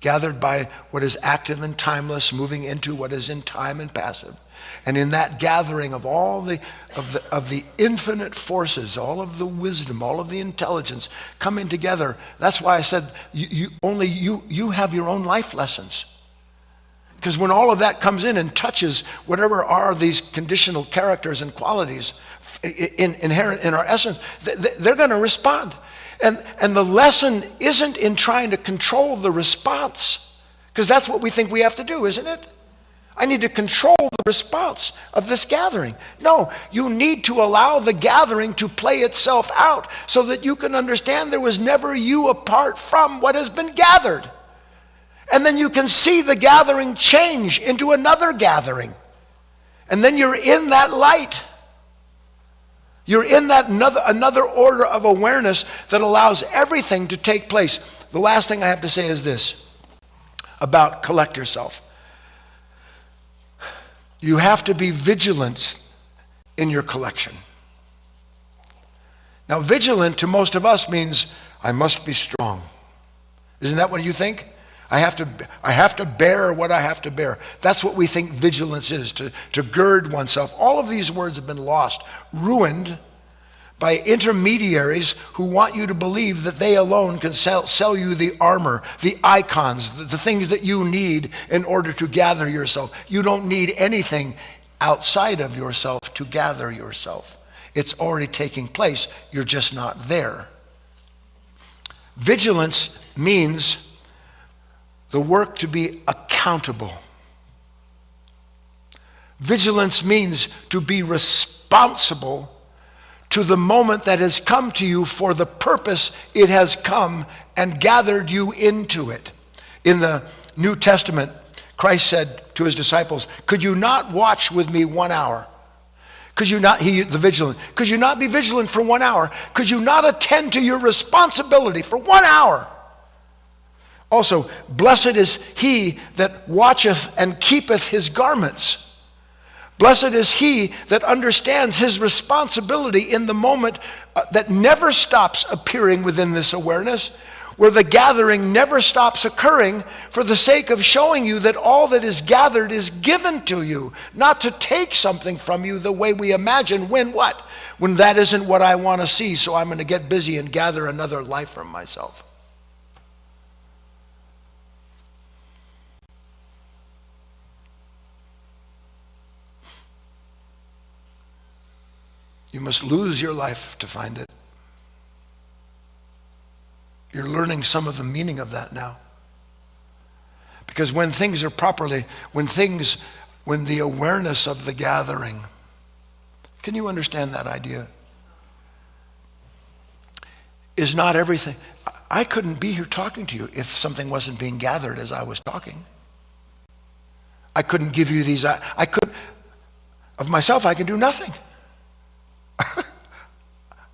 Gathered by what is active and timeless, moving into what is in time and passive. And in that gathering of all the infinite forces, all of the wisdom, all of the intelligence coming together, that's why I said you have your own life lessons. Because when all of that comes in and touches whatever are these conditional characters and qualities inherent in our essence, they're going to respond. And the lesson isn't in trying to control the response, because that's what we think we have to do, isn't it? I need to control the response of this gathering. No, you need to allow the gathering to play itself out so that you can understand there was never you apart from what has been gathered. And then you can see the gathering change into another gathering. And then you're in that light. You're in that another order of awareness that allows everything to take place. The last thing I have to say is this about collect yourself. You have to be vigilant in your collection. Now, vigilant to most of us means I must be strong. Isn't that what you think? I have to bear what I have to bear. That's what we think vigilance is, to gird oneself. All of these words have been lost, ruined by intermediaries who want you to believe that they alone can sell you the armor, the icons, the things that you need in order to gather yourself. You don't need anything outside of yourself to gather yourself. It's already taking place. You're just not there. Vigilance means the work to be accountable. Vigilance means to be responsible to the moment that has come to you for the purpose it has come and gathered you into it. In the New Testament, Christ said to his disciples, could you not watch with me 1 hour? Could you not, could you not be vigilant for 1 hour? Could you not attend to your responsibility for 1 hour? Also, blessed is he that watcheth and keepeth his garments. Blessed is he that understands his responsibility in the moment that never stops appearing within this awareness, where the gathering never stops occurring for the sake of showing you that all that is gathered is given to you, not to take something from you the way we imagine when what? When that isn't what I want to see, so I'm going to get busy and gather another life from myself. You must lose your life to find it. You're learning some of the meaning of that now. Because when things are properly, when the awareness of the gathering, can you understand that idea? Is not everything. I couldn't be here talking to you if something wasn't being gathered as I was talking. I couldn't give you these, I could, of myself I can do nothing.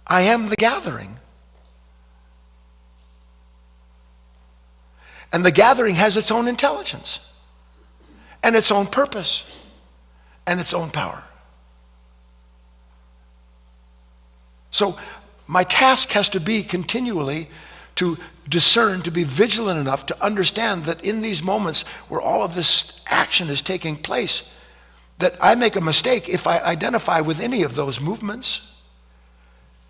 I am the gathering. And the gathering has its own intelligence and its own purpose and its own power. So my task has to be continually to discern, to be vigilant enough to understand that in these moments where all of this action is taking place, that I make a mistake if I identify with any of those movements.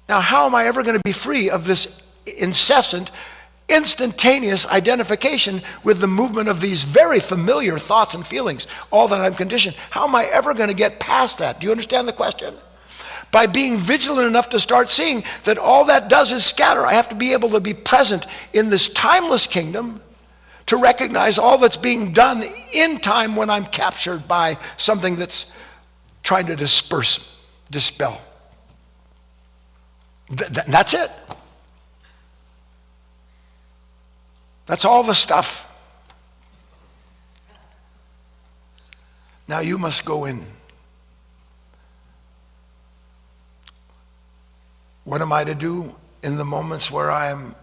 Now, how am I ever going to be free of this incessant, instantaneous identification with the movement of these very familiar thoughts and feelings, all that I'm conditioned? How am I ever going to get past that? Do you understand the question? By being vigilant enough to start seeing that all that does is scatter. I have to be able to be present in this timeless kingdom to recognize all that's being done in time when I'm captured by something that's trying to dispel. That's it. That's all the stuff. Now you must go in. What am I to do in the moments where I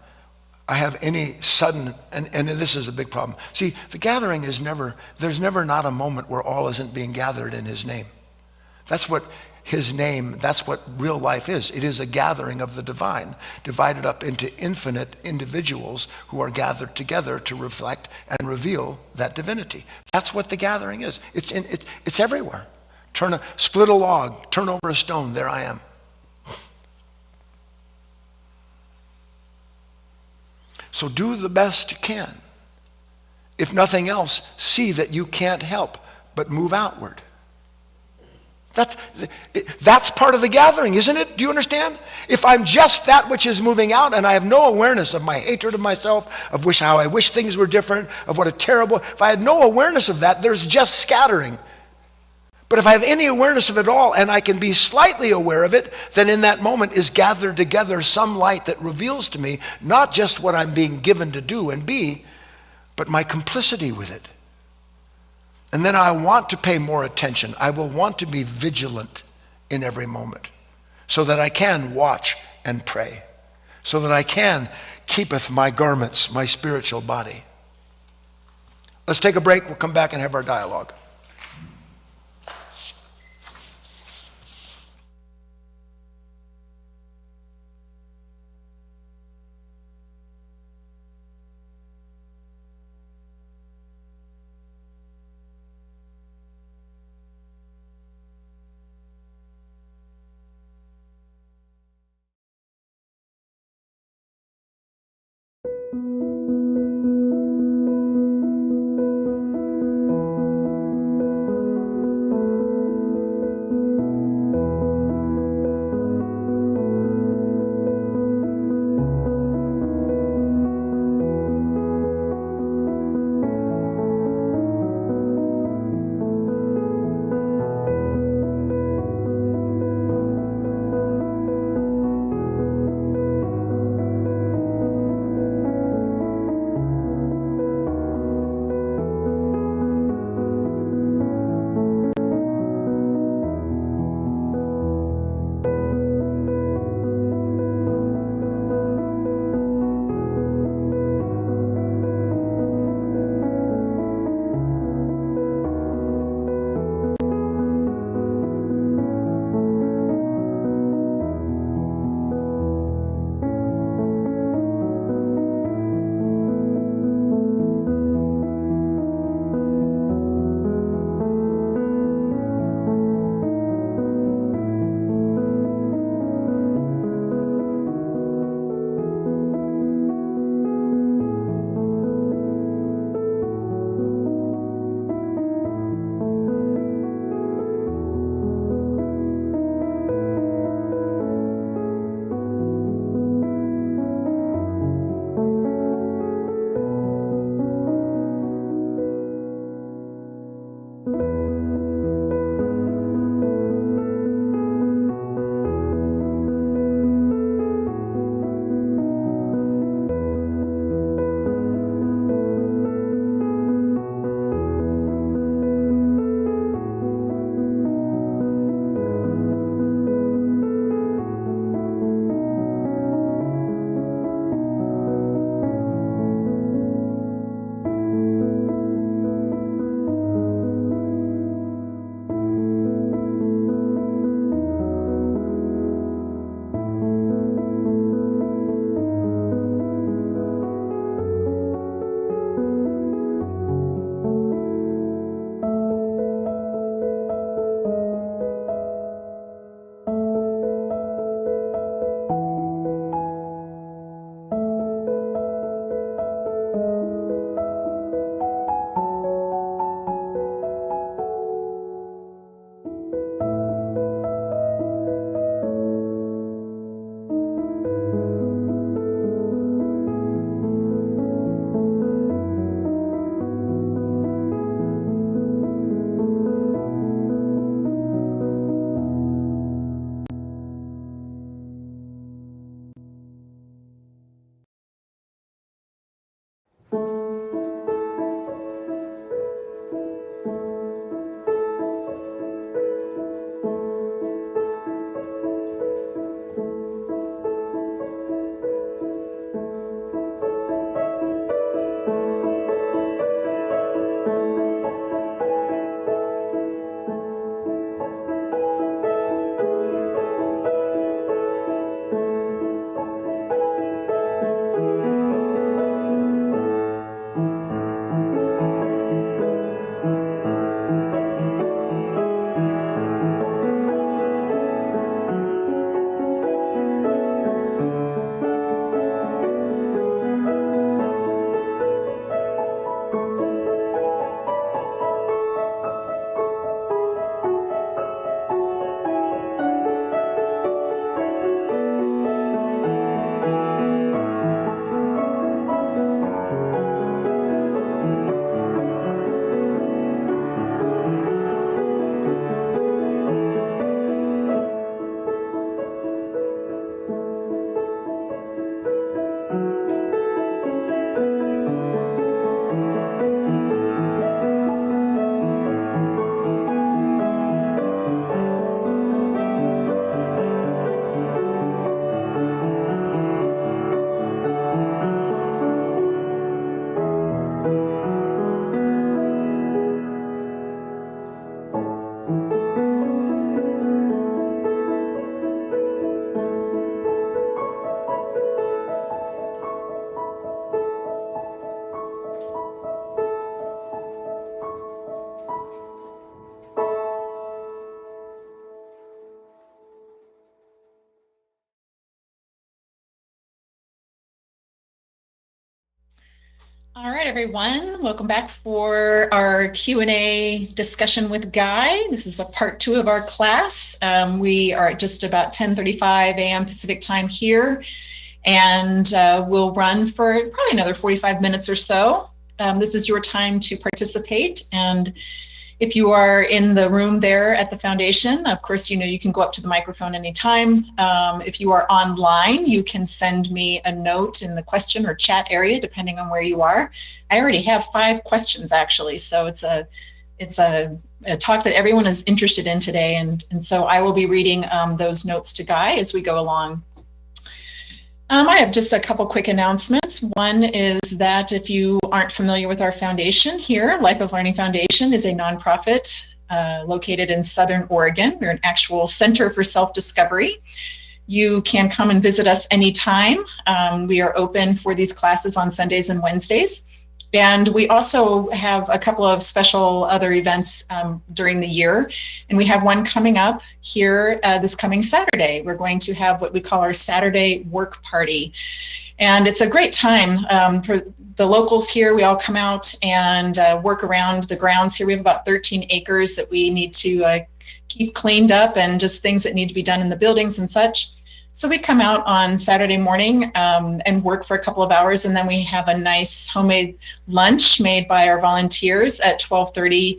have any sudden, and this is a big problem. See, the gathering there's never not a moment where all isn't being gathered in his name. That's what his name, that's what real life is. It is a gathering of the divine, divided up into infinite individuals who are gathered together to reflect and reveal that divinity. That's what the gathering is. It's everywhere. Split a log, turn over a stone, there I am. So do the best you can. If nothing else, see that you can't help but move outward. That's part of the gathering, isn't it? Do you understand? If I'm just that which is moving out and I have no awareness of my hatred of myself, of how I wish things were different, of what a terrible, if I had no awareness of that, there's just scattering. But if I have any awareness of it all and I can be slightly aware of it, then in that moment is gathered together some light that reveals to me not just what I'm being given to do and be, but my complicity with it. And then I want to pay more attention. I will want to be vigilant in every moment so that I can watch and pray, so that I can keepeth my garments, my spiritual body. Let's take a break. We'll come back and have our dialogue. All right, everyone, welcome back for our Q&A discussion with Guy. This is a part 2 of our class. We are at just about 10:35 a.m. Pacific time here, and we'll run for probably another 45 minutes or so. This is your time to participate, and if you are in the room there at the foundation, of course, you know you can go up to the microphone anytime. If you are online, you can send me a note in the question or chat area, depending on where you are. I already have 5 questions, actually, so it's a talk that everyone is interested in today, and so I will be reading those notes to Guy as we go along. I have just a couple quick announcements. One is that if you aren't familiar with our foundation here, Life of Learning Foundation is a nonprofit located in Southern Oregon. We're an actual center for self-discovery. You can come and visit us anytime. We are open for these classes on Sundays and Wednesdays. And we also have a couple of special other events during the year. And we have one coming up here this coming Saturday. We're going to have what we call our Saturday work party. And it's a great time for the locals here. We all come out and work around the grounds here. We have about 13 acres that we need to keep cleaned up, and just things that need to be done in the buildings and such. So we come out on Saturday morning and work for a couple of hours, and then we have a nice homemade lunch made by our volunteers at 12:30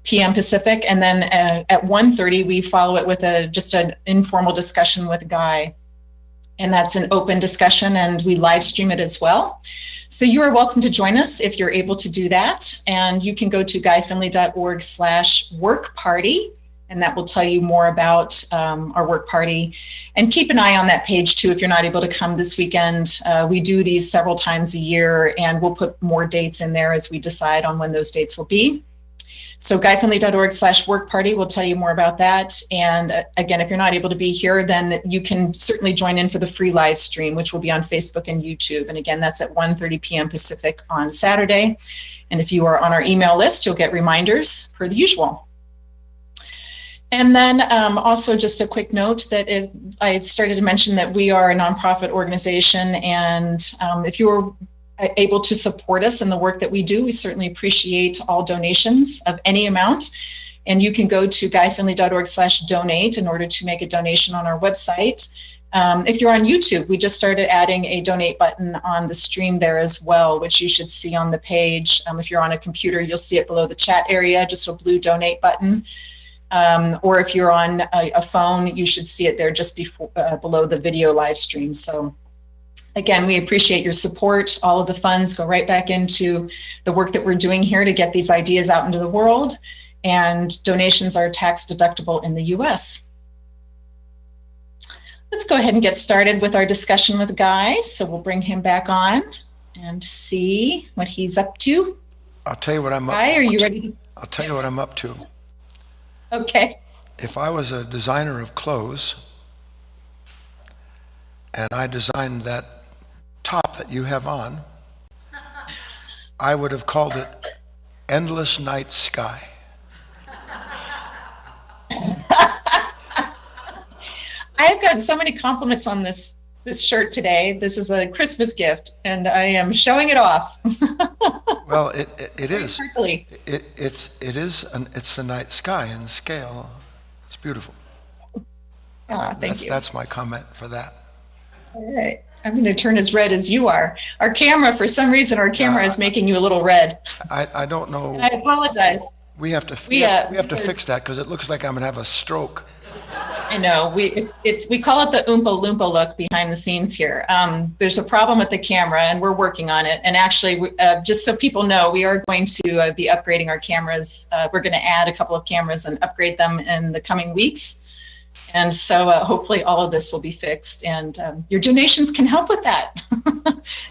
p.m. Pacific, and then at 1:30 we follow it with just an informal discussion with Guy. And that's an open discussion, and we live stream it as well. So you are welcome to join us if you're able to do that. And you can go to guyfinley.org/workparty. And that will tell you more about our work party. And keep an eye on that page too if you're not able to come this weekend. We do these several times a year, and we'll put more dates in there as we decide on when those dates will be. So guyfinley.org/workparty will tell you more about that. And again, if you're not able to be here, then you can certainly join in for the free live stream, which will be on Facebook and YouTube. And again, that's at 1:30 p.m. Pacific on Saturday. And if you are on our email list, you'll get reminders per the usual. And then also just a quick note that I started to mention that we are a nonprofit organization, and if you are able to support us in the work that we do, we certainly appreciate all donations of any amount. And you can go to guyfinley.org/donate in order to make a donation on our website. If you're on YouTube, we just started adding a donate button on the stream there as well, which you should see on the page. If you're on a computer, you'll see it below the chat area, just a blue donate button. Or if you're on a phone, you should see it there just below the video live stream. So again, we appreciate your support. All of the funds go right back into the work that we're doing here to get these ideas out into the world. And donations are tax deductible in the US. Let's go ahead and get started with our discussion with Guy. So we'll bring him back on and see what he's up to. I'll tell you what I'm up to. Guy, are you ready? I'll tell you what I'm up to. Okay. If I was a designer of clothes and I designed that top that you have on, I would have called it Endless Night Sky. I've gotten so many compliments on this shirt today. This is a Christmas gift, and I am showing it off. Well, it is. Sparkly. It's the night sky in scale. It's beautiful. Thank you. That's my comment for that. All right. I'm going to turn as red as you are. Our camera, for some reason, is making you a little red. I don't know. I apologize. We have to fix that because it looks like I'm going to have a stroke. I know we call it the Oompa Loompa look behind the scenes here. There's a problem with the camera, and we're working on it. And actually, just so people know, we are going to be upgrading our cameras. We're going to add a couple of cameras and upgrade them in the coming weeks. And so hopefully all of this will be fixed. And your donations can help with that.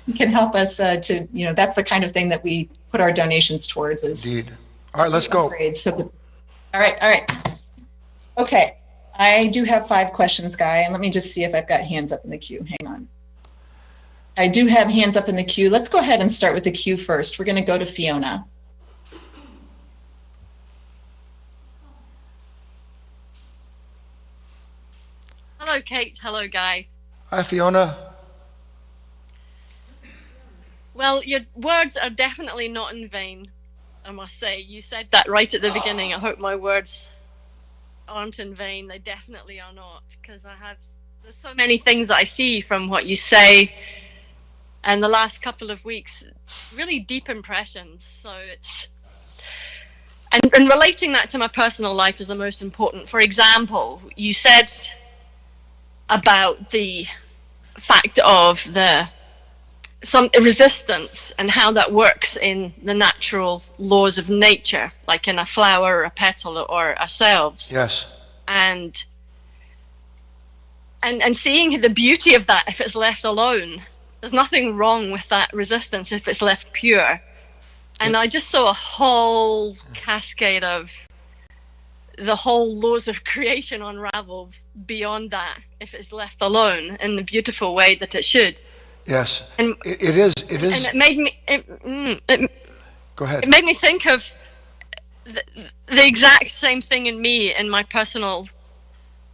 You can help us to, that's the kind of thing that we put our donations towards. Indeed. All right, let's go. Upgrades. So, all right. Okay. I do have 5 questions, Guy, and let me just see if I've got hands up in the queue. Hang on. I do have hands up in the queue. Let's go ahead and start with the queue first. We're going to go to Fiona. Hello, Kate. Hello, Guy. Hi, Fiona. Well, your words are definitely not in vain, I must say. You said that right at the beginning. I hope my words aren't in vain. They definitely are not, because there's so many things that I see from what you say, and the last couple of weeks, really deep impressions. So and relating that to my personal life is the most important. For example, you said about the fact of some resistance and how that works in the natural laws of nature, like in a flower or a petal or ourselves. Yes. And seeing the beauty of that if it's left alone. There's nothing wrong with that resistance if it's left pure. And I just saw a whole cascade of the whole laws of creation unravel beyond that if it's left alone in the beautiful way that it should. Yes, and it is. And it made me. Go ahead. It made me think of the exact same thing in me in my personal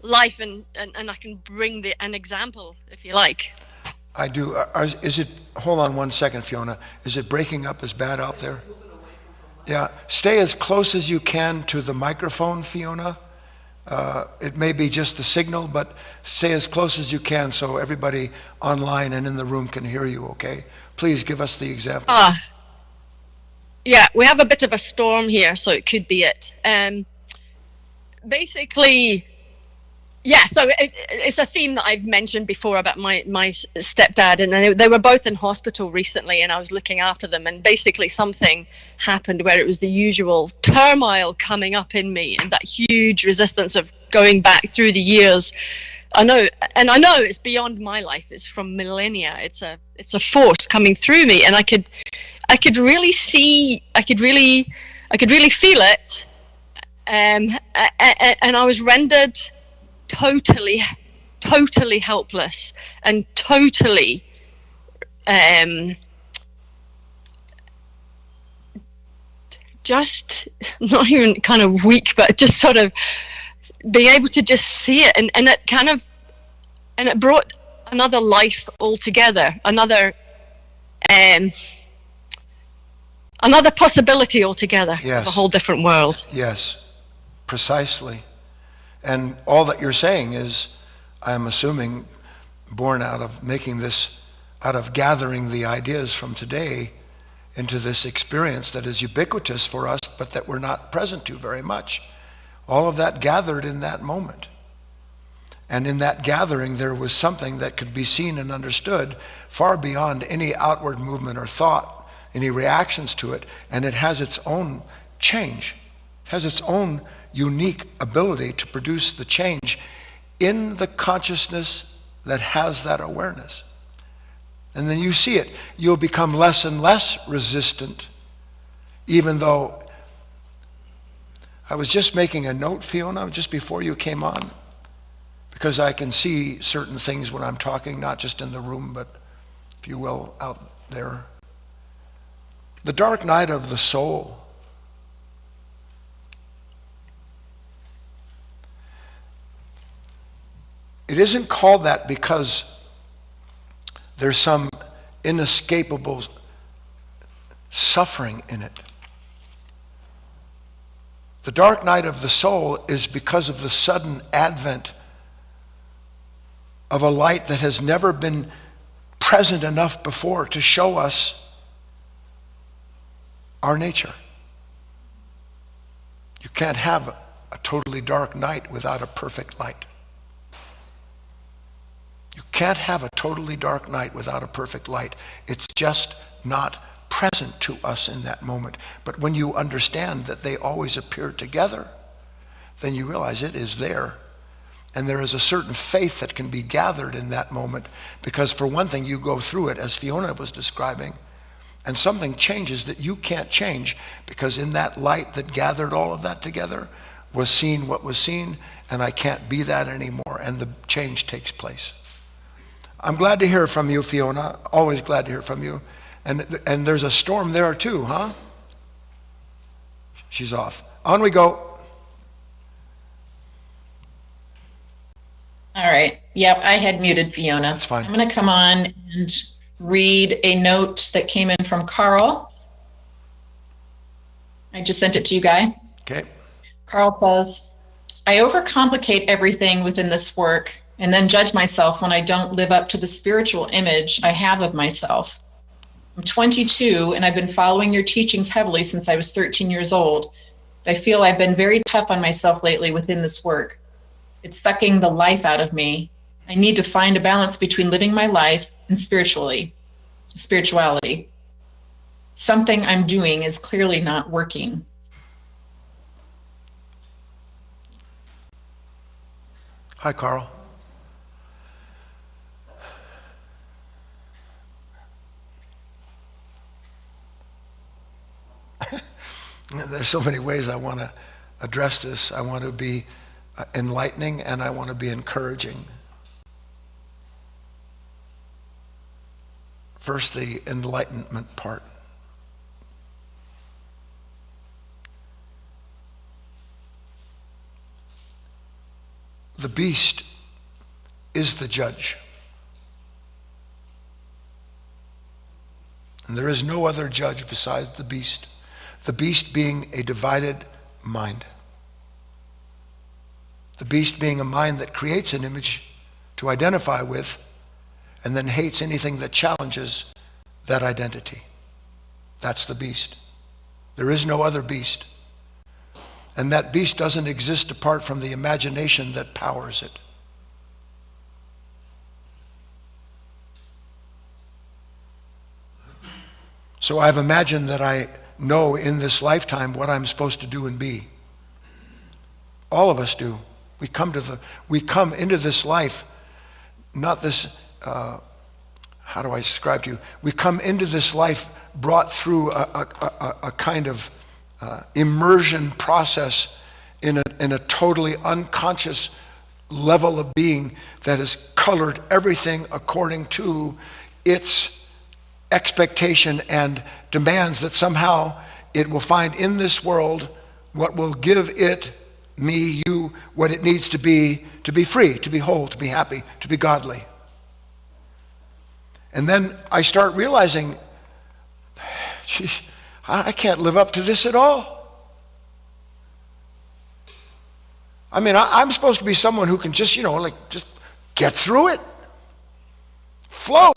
life, and I can bring an example if you like. I do. Is it? Hold on one second, Fiona. Is it breaking up as bad out there? Yeah. Stay as close as you can to the microphone, Fiona. It may be just the signal, but stay as close as you can so everybody online and in the room can hear you, okay? Please give us the example. Yeah, we have a bit of a storm here, so it could be it. Basically, yeah, so it's a theme that I've mentioned before about my stepdad, and they were both in hospital recently, and I was looking after them, and basically something happened where it was the usual turmoil coming up in me, and that huge resistance of going back through the years. I know it's beyond my life. It's from millennia. It's a force coming through me, and I could really see, I could really feel it, and I was rendered totally helpless and totally just not even kind of weak, but just sort of being able to just see it, and it brought another life altogether, another possibility altogether. Yes. Of a whole different world. Yes, precisely. And all that you're saying is, I'm assuming, born out of gathering the ideas from today into this experience that is ubiquitous for us, but that we're not present to very much. All of that gathered in that moment. And in that gathering, there was something that could be seen and understood far beyond any outward movement or thought, any reactions to it, and it has its own change. It has its own unique ability to produce the change in the consciousness that has that awareness. And then you see it. You'll become less and less resistant, even though I was just making a note, Fiona, just before you came on, because I can see certain things when I'm talking, not just in the room, but, if you will, out there. The dark night of the soul. It isn't called that because there's some inescapable suffering in it. The dark night of the soul is because of the sudden advent of a light that has never been present enough before to show us our nature. You can't have a totally dark night without a perfect light. You can't have a totally dark night without a perfect light. It's just not present to us in that moment. But when you understand that they always appear together, then you realize it is there. And there is a certain faith that can be gathered in that moment, because for one thing, you go through it as Fiona was describing, and something changes that you can't change, because in that light that gathered all of that together was seen what was seen, and I can't be that anymore, and the change takes place. I'm glad to hear from you, Fiona. Always glad to hear from you. And there's a storm there too, huh? She's off. On we go. All right. Yep, I had muted Fiona. That's fine. I'm going to come on and read a note that came in from Carl. I just sent it to you, Guy. Okay. Carl says, I overcomplicate everything within this work and then judge myself when I don't live up to the spiritual image I have of myself. I'm 22 and I've been following your teachings heavily since I was 13 years old. I feel I've been very tough on myself lately within this work. It's sucking the life out of me. I need to find a balance between living my life and spirituality. Something I'm doing is clearly not working. Hi, Carl. There's so many ways I want to address this. I want to be enlightening and I want to be encouraging. First, the enlightenment part. The beast is the judge. And there is no other judge besides the beast. The beast being a divided mind. The beast being a mind that creates an image to identify with and then hates anything that challenges that identity. That's the beast. There is no other beast. And that beast doesn't exist apart from the imagination that powers it. So I've imagined that I know in this lifetime what I'm supposed to do and be. All of us do. We come into this life, not this, how do I describe to you? We come into this life brought through a kind of immersion process in a totally unconscious level of being that has colored everything according to its expectation and demands that somehow it will find in this world what will give it, me, you, what it needs to be free, to be whole, to be happy, to be godly. And then I start realizing, geez, I can't live up to this at all. I mean, I'm supposed to be someone who can just, just get through it. Float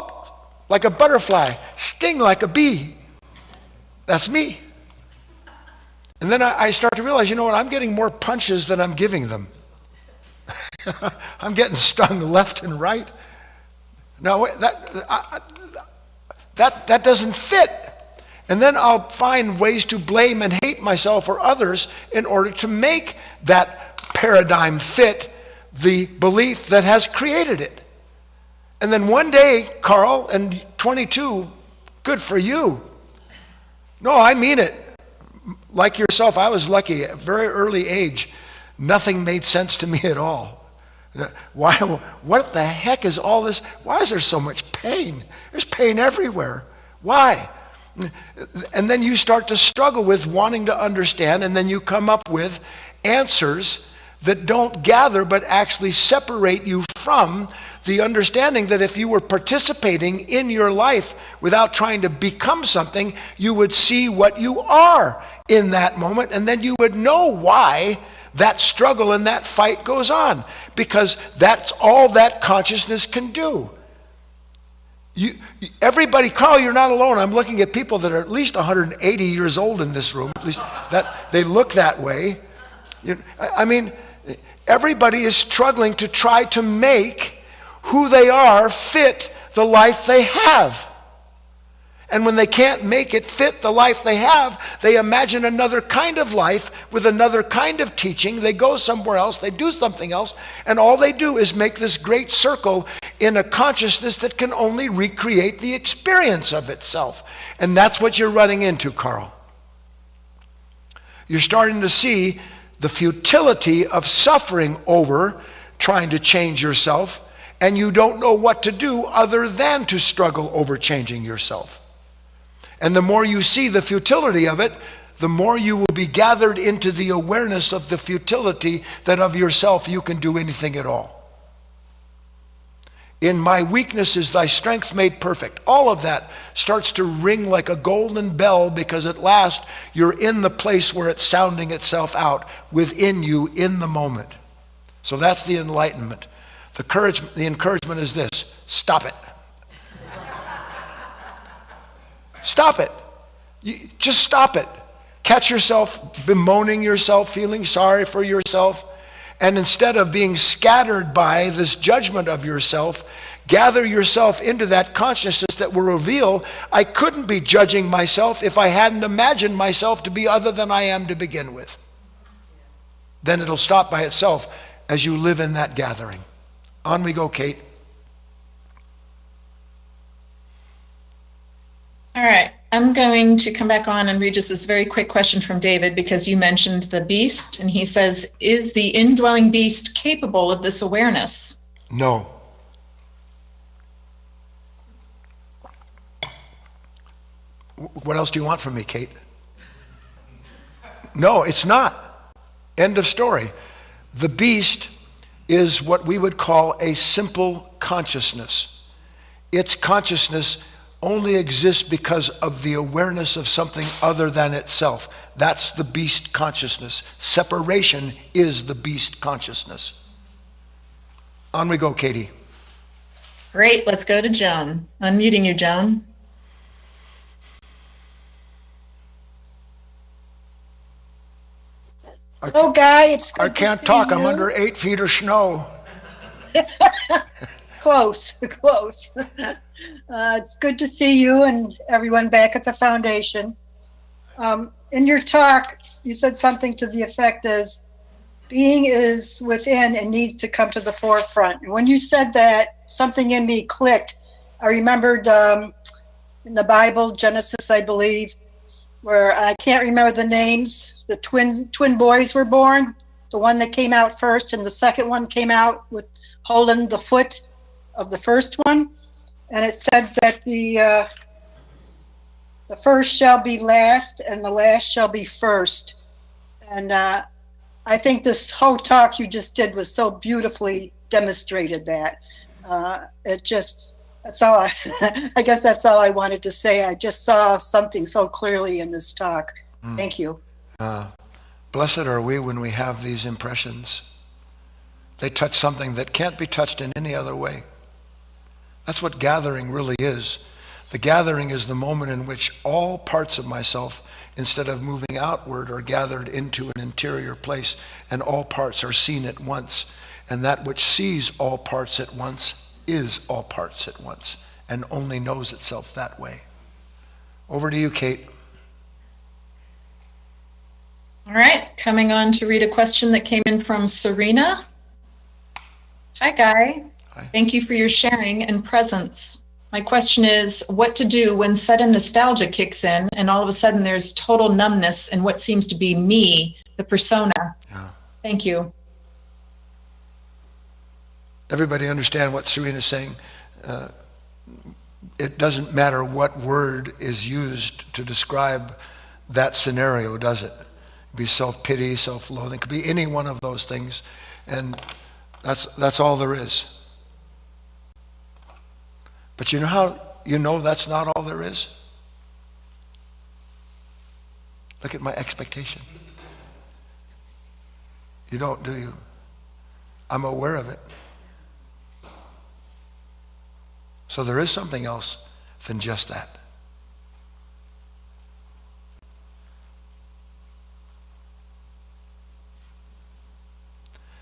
like a butterfly, sting like a bee. That's me. And then I start to realize, I'm getting more punches than I'm giving them. I'm getting stung left and right. No, that doesn't fit. And then I'll find ways to blame and hate myself or others in order to make that paradigm fit the belief that has created it. And then one day, Carl, and 22, good for you. No, I mean it. Like yourself, I was lucky. At a very early age, nothing made sense to me at all. Why? What the heck is all this? Why is there so much pain? There's pain everywhere. Why? And then you start to struggle with wanting to understand, and then you come up with answers that don't gather but actually separate you from the understanding that if you were participating in your life without trying to become something, you would see what you are in that moment, and then you would know why that struggle and that fight goes on, because that's all that consciousness can do. Everybody, Carl, you're not alone. I'm looking at people that are at least 180 years old in this room, at least that they look that way. I mean, everybody is struggling to try to make who they are fit the life they have. And when they can't make it fit the life they have, they imagine another kind of life with another kind of teaching. They go somewhere else, they do something else, and all they do is make this great circle in a consciousness that can only recreate the experience of itself. And that's what you're running into, Carl. You're starting to see the futility of suffering over trying to change yourself, and you don't know what to do other than to struggle over changing yourself. And the more you see the futility of it, the more you will be gathered into the awareness of the futility that of yourself you can do anything at all. In my weakness is thy strength made perfect. All of that starts to ring like a golden bell, because at last you're in the place where it's sounding itself out within you in the moment. So that's the enlightenment. The encouragement is this: stop it. Stop it. Just stop it. Catch yourself bemoaning yourself, feeling sorry for yourself, and instead of being scattered by this judgment of yourself, gather yourself into that consciousness that will reveal, I couldn't be judging myself if I hadn't imagined myself to be other than I am to begin with. Then it'll stop by itself as you live in that gathering. On we go, Kate. All right, I'm going to come back on and read just this very quick question from David, because you mentioned the beast, and he says, is the indwelling beast capable of this awareness? No. What else do you want from me, Kate? No, it's not. End of story. The beast is what we would call a simple consciousness. Its consciousness only exists because of the awareness of something other than itself. That's the beast consciousness. Separation is the beast consciousness. On we go, Katie. Great, let's go to Joan. Unmuting you, Joan. Hello, Guy. It's good I can't to see talk. you. I'm under 8 feet of snow. Close, close. It's good to see you and everyone back at the foundation. In your talk, you said something to the effect as being is within and needs to come to the forefront. And when you said that, something in me clicked. I remembered in the Bible, Genesis, I believe, where I can't remember the names. The twin boys were born. The one that came out first, and the second one came out with holding the foot of the first one. And it said that the first shall be last, and the last shall be first. And I think this whole talk you just did was so beautifully demonstrated that. That's all I guess that's all I wanted to say. I just saw something so clearly in this talk. Thank you. Blessed are we when we have these impressions. They touch something that can't be touched in any other way. That's what gathering really is. The gathering is the moment in which all parts of myself, instead of moving outward, are gathered into an interior place, and all parts are seen at once. And that which sees all parts at once is all parts at once, and only knows itself that way. Over to you, Kate. All right, coming on to read a question that came in from Serena. Hi, Guy. Hi. Thank you for your sharing and presence. My question is, what to do when sudden nostalgia kicks in and all of a sudden there's total numbness in what seems to be me, the persona? Yeah. Thank you. Everybody understand what Serena's saying? It doesn't matter what word is used to describe that scenario, does it? Be self-pity, self-loathing. It could be any one of those things, and that's all there is. But you know how you know that's not all there is? Look at my expectation. You don't, do you? I'm aware of it. So there is something else than just that.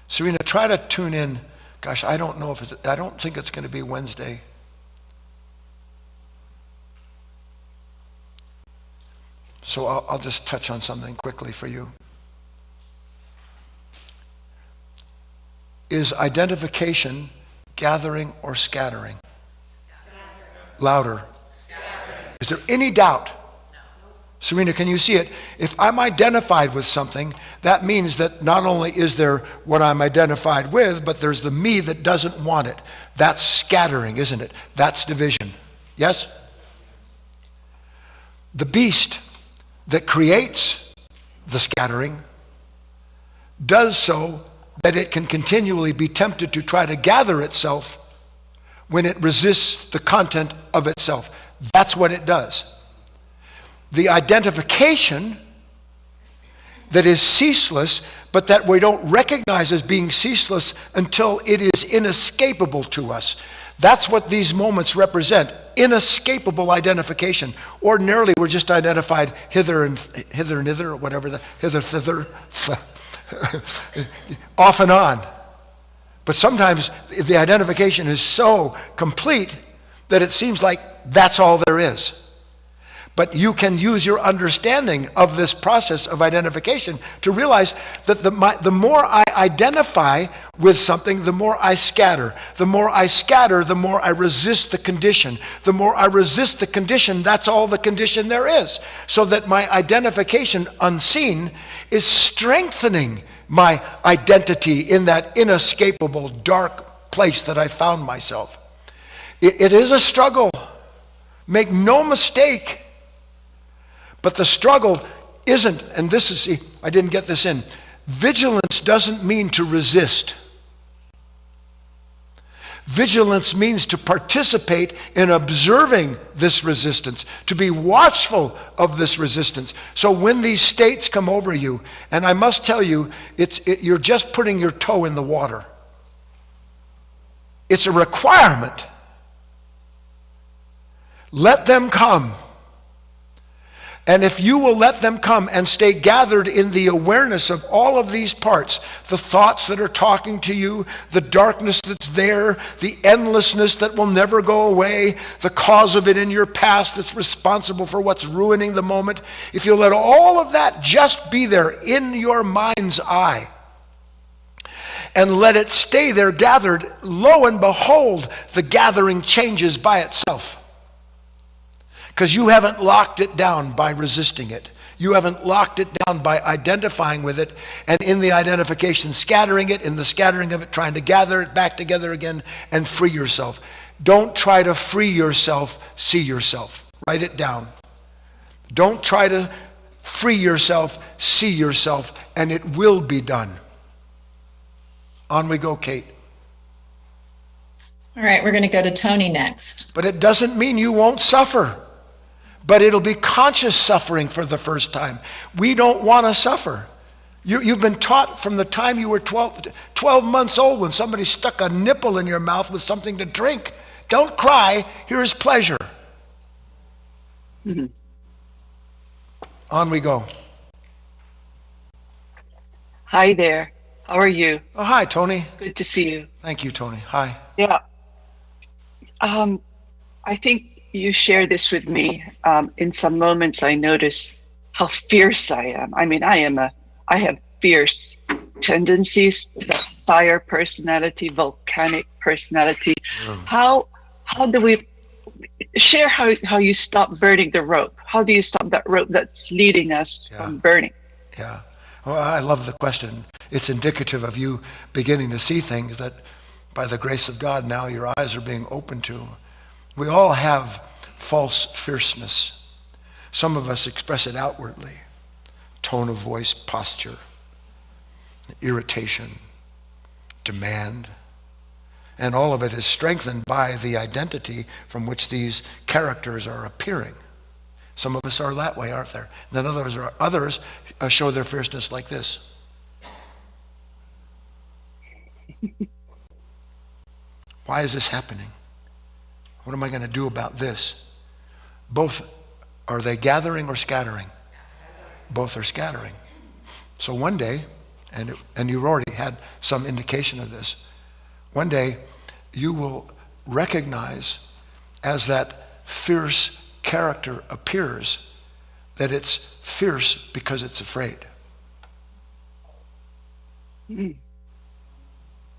Serena, try to tune in Gosh, I don't know I don't think it's going to be Wednesday. So I'll just touch on something quickly for you. Is identification gathering or scattering? Louder. Is there any doubt? Serena, can you see it? If I'm identified with something, that means that not only is there what I'm identified with, but there's the me that doesn't want it. That's scattering, isn't it? That's division. Yes? The beast that creates the scattering does so that it can continually be tempted to try to gather itself when it resists the content of itself. That's what it does. The identification that is ceaseless, but that we don't recognize as being ceaseless until it is inescapable to us. That's what these moments represent, inescapable identification. Ordinarily, we're just identified hither and hither, or whatever, hither, thither, off and on. But sometimes the identification is so complete that it seems like that's all there is. But you can use your understanding of this process of identification to realize that the more I identify with something, the more I scatter. The more I scatter, the more I resist the condition. The more I resist the condition, that's all the condition there is. So that my identification unseen is strengthening my identity in that inescapable dark place that I found myself. It is a struggle. Make no mistake. But the struggle isn't, and this is, see, I didn't get this in. Vigilance doesn't mean to resist. Vigilance means to participate in observing this resistance, to be watchful of this resistance. So when these states come over you, and I must tell you, you're just putting your toe in the water. It's a requirement. Let them come. And if you will let them come and stay gathered in the awareness of all of these parts, the thoughts that are talking to you, the darkness that's there, the endlessness that will never go away, the cause of it in your past that's responsible for what's ruining the moment, if you let all of that just be there in your mind's eye, and let it stay there gathered, lo and behold, the gathering changes by itself. Because you haven't locked it down by resisting it. You haven't locked it down by identifying with it, and in the identification scattering it, in the scattering of it trying to gather it back together again and free yourself. Don't try to free yourself, see yourself. Write it down. Don't try to free yourself, see yourself, and it will be done. On we go, Kate. All right, we're going to go to Tony next. But it doesn't mean you won't suffer. But it'll be conscious suffering for the first time. We don't want to suffer. You've been taught from the time you were 12 months old when somebody stuck a nipple in your mouth with something to drink. Don't cry, here is pleasure. Mm-hmm. On we go. Hi there. How are you? Oh, hi, Tony. Good to see you. Thank you, Tony. Hi. Yeah. I think you share this with me. In some moments, I notice how fierce I am. I mean, I have fierce tendencies, that fire personality, volcanic personality. How do we share how you stop burning the rope? How do you stop that rope that's leading us from burning? Yeah. Well, I love the question. It's indicative of you beginning to see things that by the grace of God now your eyes are being opened to. We all have false fierceness. Some of us express it outwardly. Tone of voice, posture, irritation, demand. And all of it is strengthened by the identity from which these characters are appearing. Some of us are that way, aren't there? Then others show their fierceness like this. Why is this happening? What am I going to do about this? Both, are they gathering or scattering? Both are scattering. So one day, and you've already had some indication of this, one day you will recognize as that fierce character appears that it's fierce because it's afraid.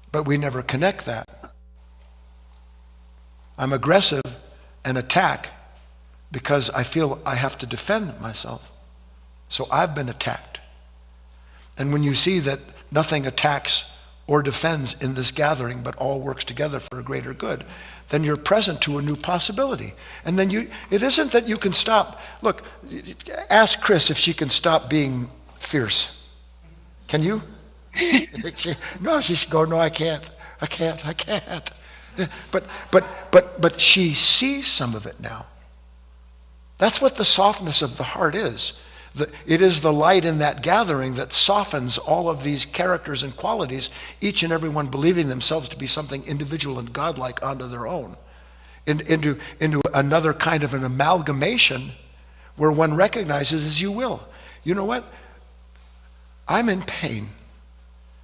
But we never connect that. I'm aggressive and attack because I feel I have to defend myself. So I've been attacked. And when you see that nothing attacks or defends in this gathering, but all works together for a greater good, then you're present to a new possibility. And then it isn't that you can stop. Look, ask Chris if she can stop being fierce. Can you? No, she's going, no, I can't. But she sees some of it now. That's what the softness of the heart is. It is the light in that gathering that softens all of these characters and qualities, each and every one believing themselves to be something individual and godlike onto their own, into another kind of an amalgamation where one recognizes, as you will, you know what? I'm in pain.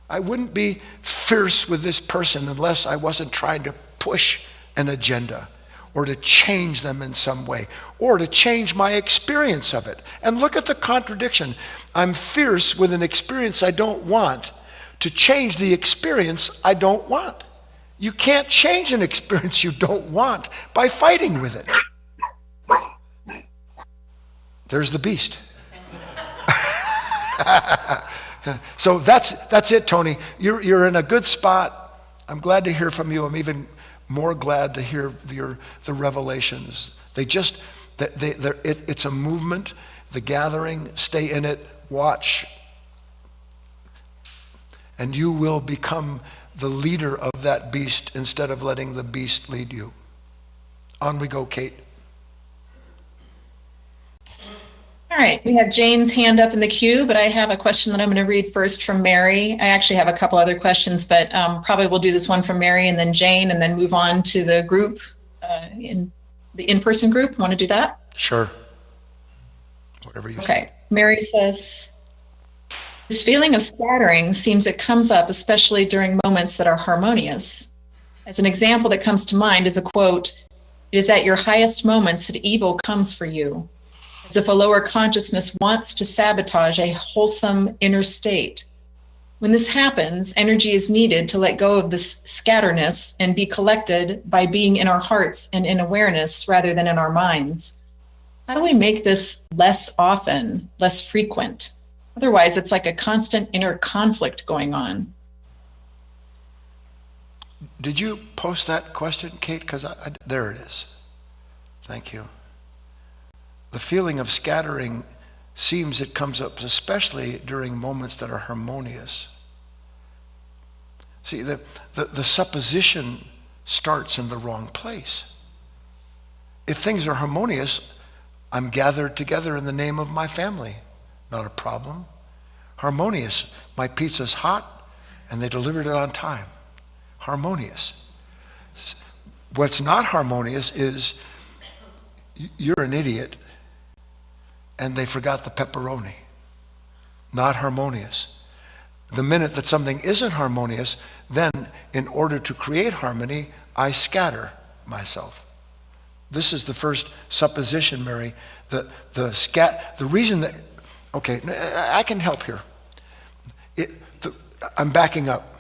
I wouldn't be fierce with this person unless I wasn't trying to push an agenda or to change them in some way or to change my experience of it. And look at the contradiction. I'm fierce with an experience I don't want to change the experience I don't want. You can't change an experience you don't want by fighting with it. There's the beast. So that's it, Tony. You're in a good spot. I'm glad to hear from you. I'm even more glad to hear the revelations. It's a movement. The gathering, stay in it, watch, and you will become the leader of that beast instead of letting the beast lead you. On we go, Kate. All right, we have Jane's hand up in the queue, but I have a question that I'm going to read first from Mary. I actually have a couple other questions, but probably we'll do this one from Mary and then Jane and then move on to the group, in the in-person group. Want to do that? Sure. Whatever you say. Okay, Mary says, this feeling of scattering seems it comes up especially during moments that are harmonious. As an example that comes to mind is a quote, "It is at your highest moments that evil comes for you," as if a lower consciousness wants to sabotage a wholesome inner state. When this happens, energy is needed to let go of this scatterness and be collected by being in our hearts and in awareness rather than in our minds. How do we make this less often, less frequent? Otherwise, it's like a constant inner conflict going on. Did you post that question, Kate? Because there it is. Thank you. The feeling of scattering seems it comes up especially during moments that are harmonious. See, the supposition starts in the wrong place. If things are harmonious, I'm gathered together in the name of my family. Not a problem. Harmonious, my pizza's hot and they delivered it on time. Harmonious. What's not harmonious is you're an idiot and they forgot the pepperoni. Not harmonious. The minute that something isn't harmonious, then in order to create harmony, I scatter myself. This is the first supposition, Mary. The reason that, okay, I can help here. I'm backing up.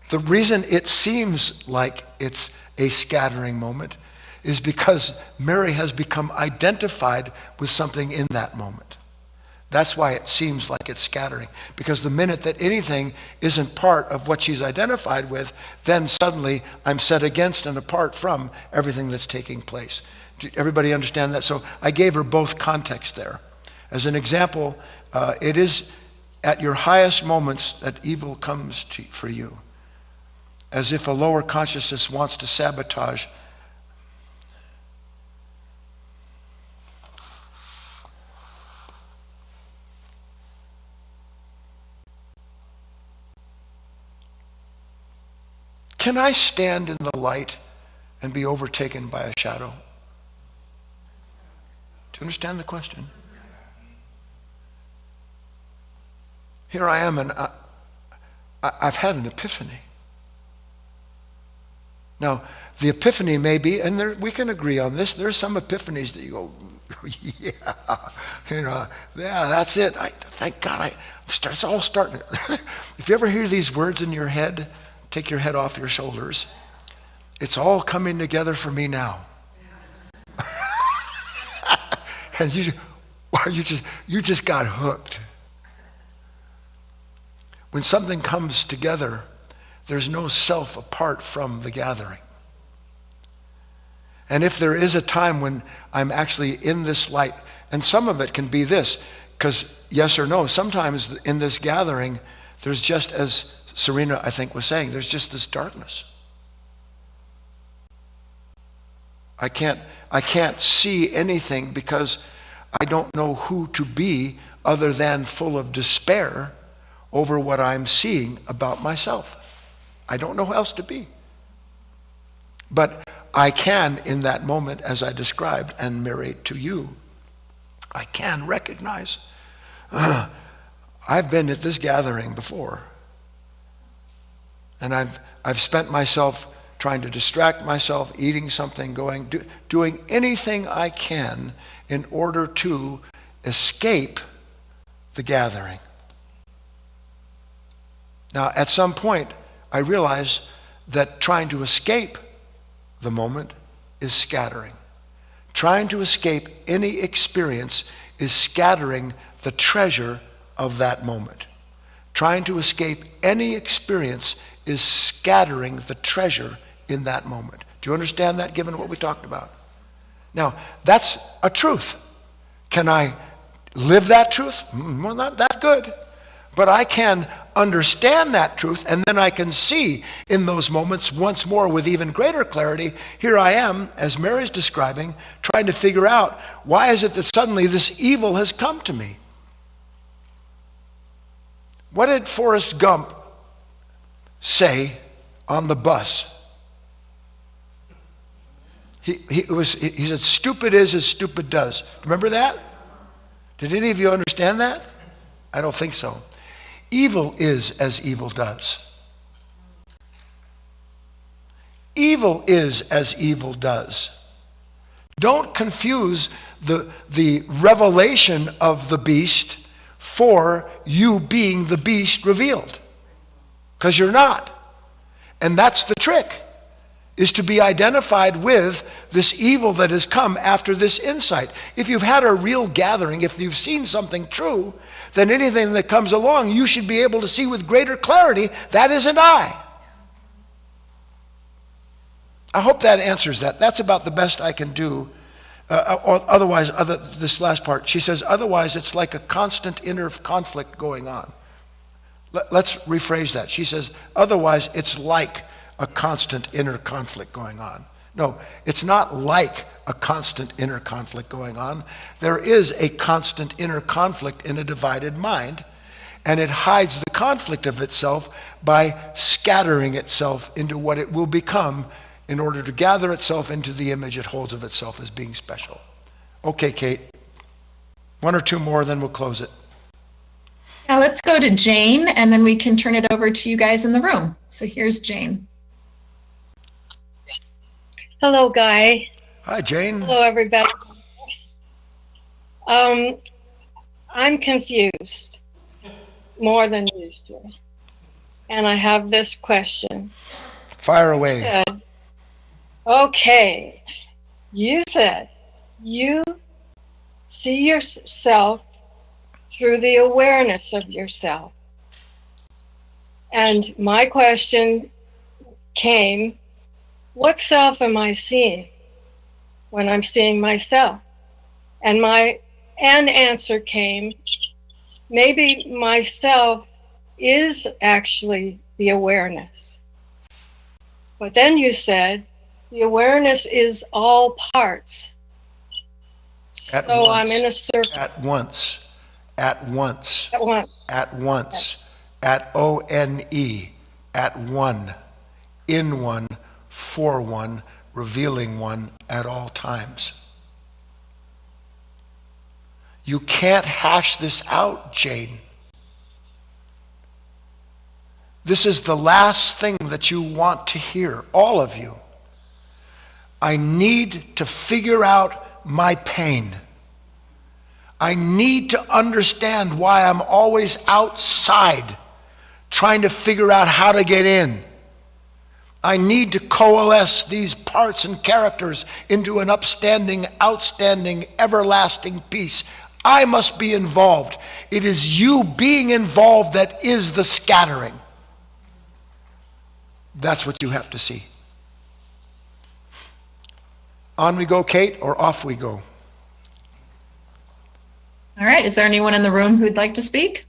The reason it seems like it's a scattering moment is because Mary has become identified with something in that moment. That's why it seems like it's scattering. Because the minute that anything isn't part of what she's identified with, then suddenly I'm set against and apart from everything that's taking place. Everybody understand that? So I gave her both context there. As an example, it is at your highest moments that evil comes for you. As if a lower consciousness wants to sabotage. Can I stand in the light and be overtaken by a shadow? Do you understand the question? Here I am, and I've had an epiphany. Now, the epiphany may be, and we can agree on this, there's some epiphanies that you go, yeah, yeah, that's it. Thank God, it's all starting. If you ever hear these words in your head, take your head off your shoulders. It's all coming together for me now. And you just got hooked. When something comes together, there's no self apart from the gathering. And if there is a time when I'm actually in this light, and some of it can be this, because yes or no, sometimes in this gathering, there's just, as Serena, I think, was saying, there's just this darkness. I can't see anything because I don't know who to be other than full of despair over what I'm seeing about myself. I don't know who else to be. But I can, in that moment, as I described and narrate to you, I can recognize, I've been at this gathering before, and I've spent myself trying to distract myself, eating something, doing anything I can in order to escape the gathering. Now, at some point, I realize that trying to escape the moment is scattering. Trying to escape any experience is scattering the treasure of that moment. Trying to escape any experience is scattering the treasure in that moment. Do you understand that, given what we talked about? Now, that's a truth. Can I live that truth? Well, not that good. But I can understand that truth, and then I can see in those moments once more with even greater clarity, here I am, as Mary's describing, trying to figure out, why is it that suddenly this evil has come to me? What did Forrest Gump say on the bus? He said, stupid is as stupid does. Remember that? Did any of you understand that? I don't think so. Evil is as evil does. Evil is as evil does. Don't confuse the revelation of the beast for you being the beast revealed. Because you're not. And that's the trick, is to be identified with this evil that has come after this insight. If you've had a real gathering, if you've seen something true, then anything that comes along, you should be able to see with greater clarity, that isn't I. I hope that answers that. That's about the best I can do. This last part, she says, otherwise it's like a constant inner conflict going on. Let's rephrase that. She says, otherwise it's like a constant inner conflict going on. No, it's not like a constant inner conflict going on. There is a constant inner conflict in a divided mind, and it hides the conflict of itself by scattering itself into what it will become in order to gather itself into the image it holds of itself as being special. Okay, Kate. One or two more, then we'll close it. Now let's go to Jane, and then we can turn it over to you guys in the room. So here's Jane. Hello, Guy. Hi, Jane. Hello, everybody. I'm confused more than usual. And I have this question. Fire away. Okay. You said you see yourself through the awareness of yourself. And my question came, what self am I seeing when I'm seeing myself? And an answer came, maybe myself is actually the awareness. But then you said, the awareness is all parts. At so once. I'm in a circle. At once. At once. At once. At once. At O-N-E. At one. In one. For one. Revealing one at all times. You can't hash this out, Jane. This is the last thing that you want to hear, all of you. I need to figure out my pain. I need to understand why I'm always outside trying to figure out how to get in. I need to coalesce these parts and characters into an upstanding, outstanding, everlasting piece. I must be involved. It is you being involved that is the scattering. That's what you have to see. On we go, Kate, or off we go? All right. Is there anyone in the room who'd like to speak?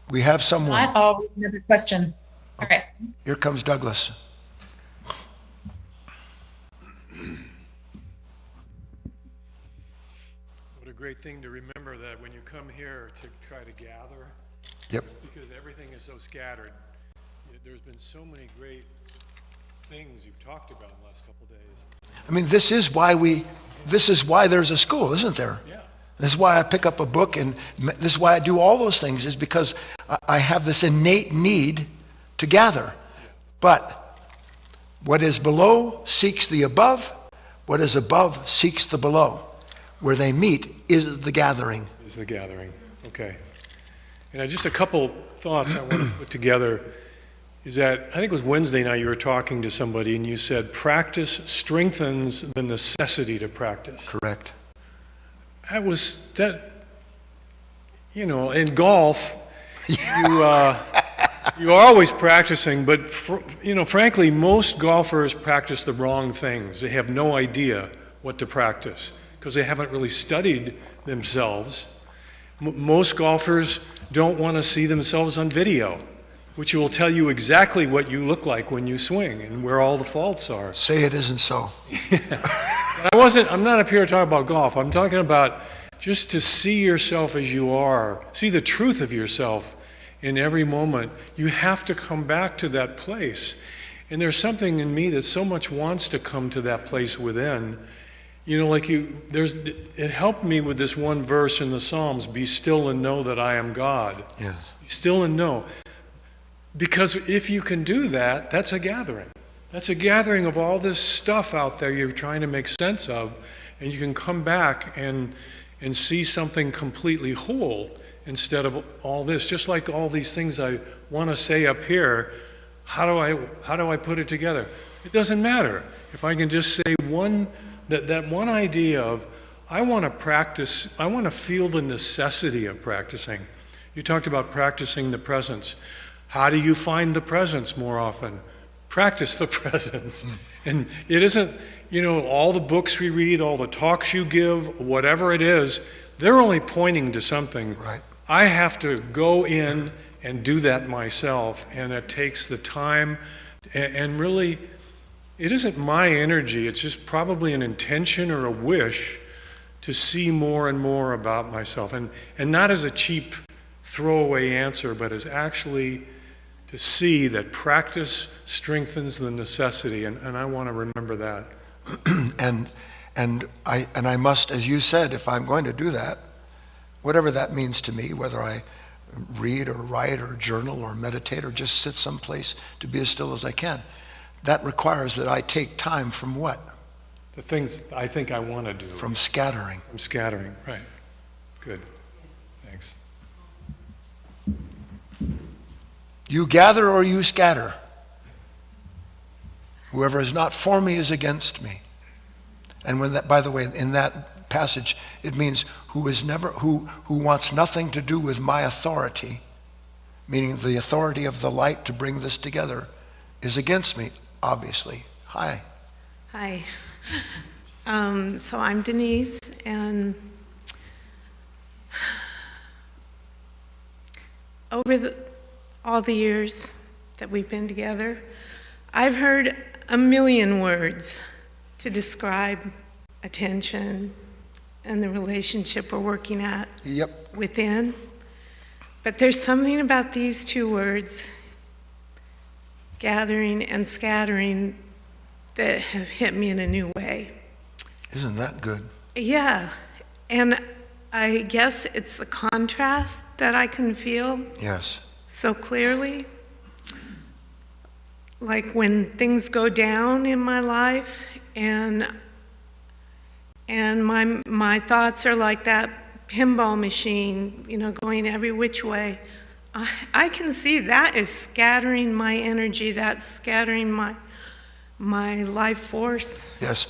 We have someone. Oh, another question. All right. Here comes Douglas. What a great thing to remember that when you come here to try to gather. Yep. Because everything is so scattered. There's been so many great things you've talked about in the last couple of days. I mean, this is why there's a school, isn't there? Yeah. This is why I pick up a book, and this is why I do all those things, is because I have this innate need to gather. But what is below seeks the above. What is above seeks the below. Where they meet is the gathering. Is the gathering. Okay. And just a couple thoughts I want to put together is that I think it was Wednesday night you were talking to somebody and you said practice strengthens the necessity to practice. Correct. In golf, you're always practicing, but frankly, most golfers practice the wrong things. They have no idea what to practice because they haven't really studied themselves. Most golfers don't want to see themselves on video, which will tell you exactly what you look like when you swing and where all the faults are. Say it isn't so. I'm not up here to talk about golf. I'm talking about just to see yourself as you are, see the truth of yourself in every moment. You have to come back to that place. And there's something in me that so much wants to come to that place within. It helped me with this one verse in the Psalms, be still and know that I am God. Yeah. Be still and know. Because if you can do that, that's a gathering. That's a gathering of all this stuff out there you're trying to make sense of, and you can come back and see something completely whole instead of all this. Just like all these things I want to say up here, how do I put it together? It doesn't matter. If I can just say that one idea of I want to practice, I want to feel the necessity of practicing. You talked about practicing the presence. How do you find the presence more often? Practice the presence. And it isn't, all the books we read, all the talks you give, whatever it is, they're only pointing to something. Right. I have to go in and do that myself, and it takes the time, and really, it isn't my energy, it's just probably an intention or a wish to see more and more about myself, and not as a cheap throwaway answer, but as actually to see that practice strengthens the necessity, and I want to remember that. and I must, as you said, if I'm going to do that, whatever that means to me, whether I read or write or journal or meditate or just sit someplace to be as still as I can, that requires that I take time from what? The things I think I want to do. From scattering. From scattering, right. Good. Thanks. You gather or you scatter. Whoever is not for me is against me. And when that, by the way, in that passage, it means who wants nothing to do with my authority, meaning the authority of the light to bring this together, is against me, obviously. Hi. Hi. So I'm Denise, and over all the years that we've been together, I've heard a million words to describe attention and the relationship we're working at within. But there's something about these two words, gathering and scattering, that have hit me in a new way. Isn't that good? Yeah, and I guess it's the contrast that I can feel yes. so clearly. like when things go down in my life and my thoughts are like that pinball machine, going every which way. I can see that is scattering my energy, that's scattering my life force. Yes.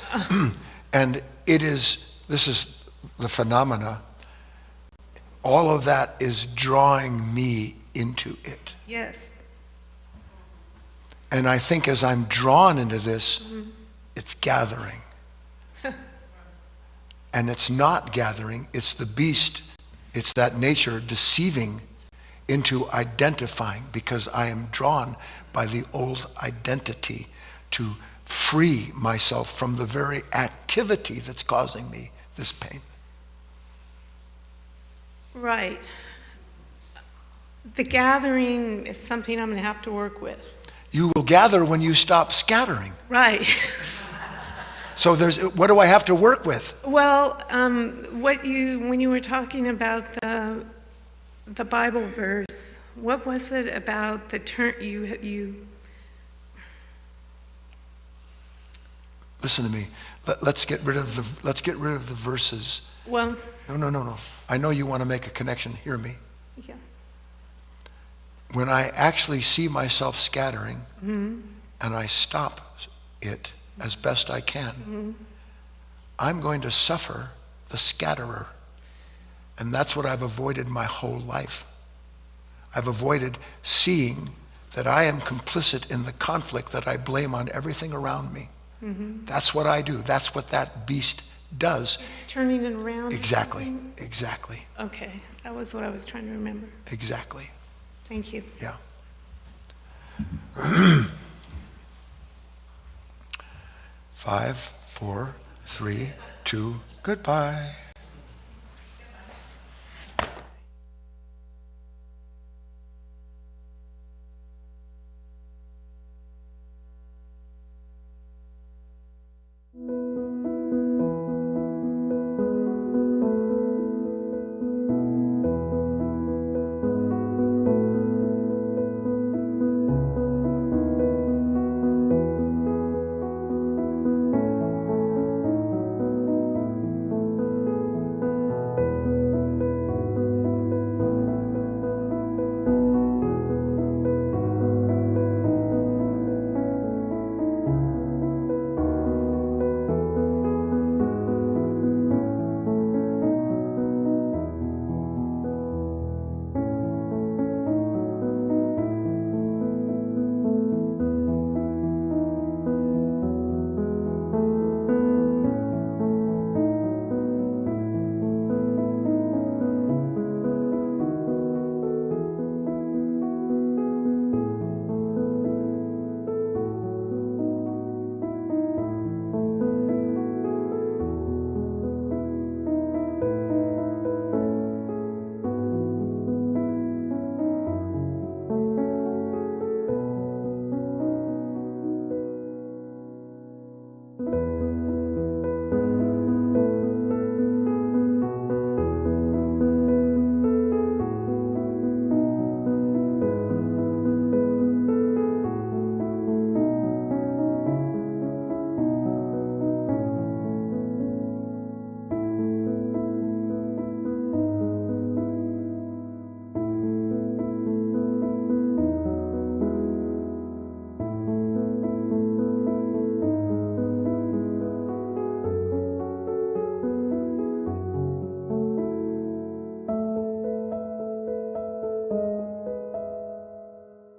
And this is the phenomena. All of that is drawing me into it. Yes. And I think as I'm drawn into this, it's gathering. And it's not gathering, it's the beast, it's that nature deceiving into identifying, because I am drawn by the old identity to free myself from the very activity that's causing me this pain. Right. The gathering is something I'm going to have to work with. You will gather when you stop scattering. Right. So what do I have to work with? Well, when you were talking about the Bible verse, what was it about the turn you? Listen to me. Let's get rid of the verses. Well. No. I know you want to make a connection. Hear me. Yeah. When I actually see myself scattering, Mm-hmm. and I stop it as best I can, Mm-hmm. I'm going to suffer the scatterer. And that's what I've avoided my whole life. I've avoided seeing that I am complicit in the conflict that I blame on everything around me. Mm-hmm. That's what I do. That's what that beast does. It's turning it around. Exactly. Okay, that was what I was trying to remember. Exactly. Thank you. Yeah. 5, 4, 3, 2, goodbye.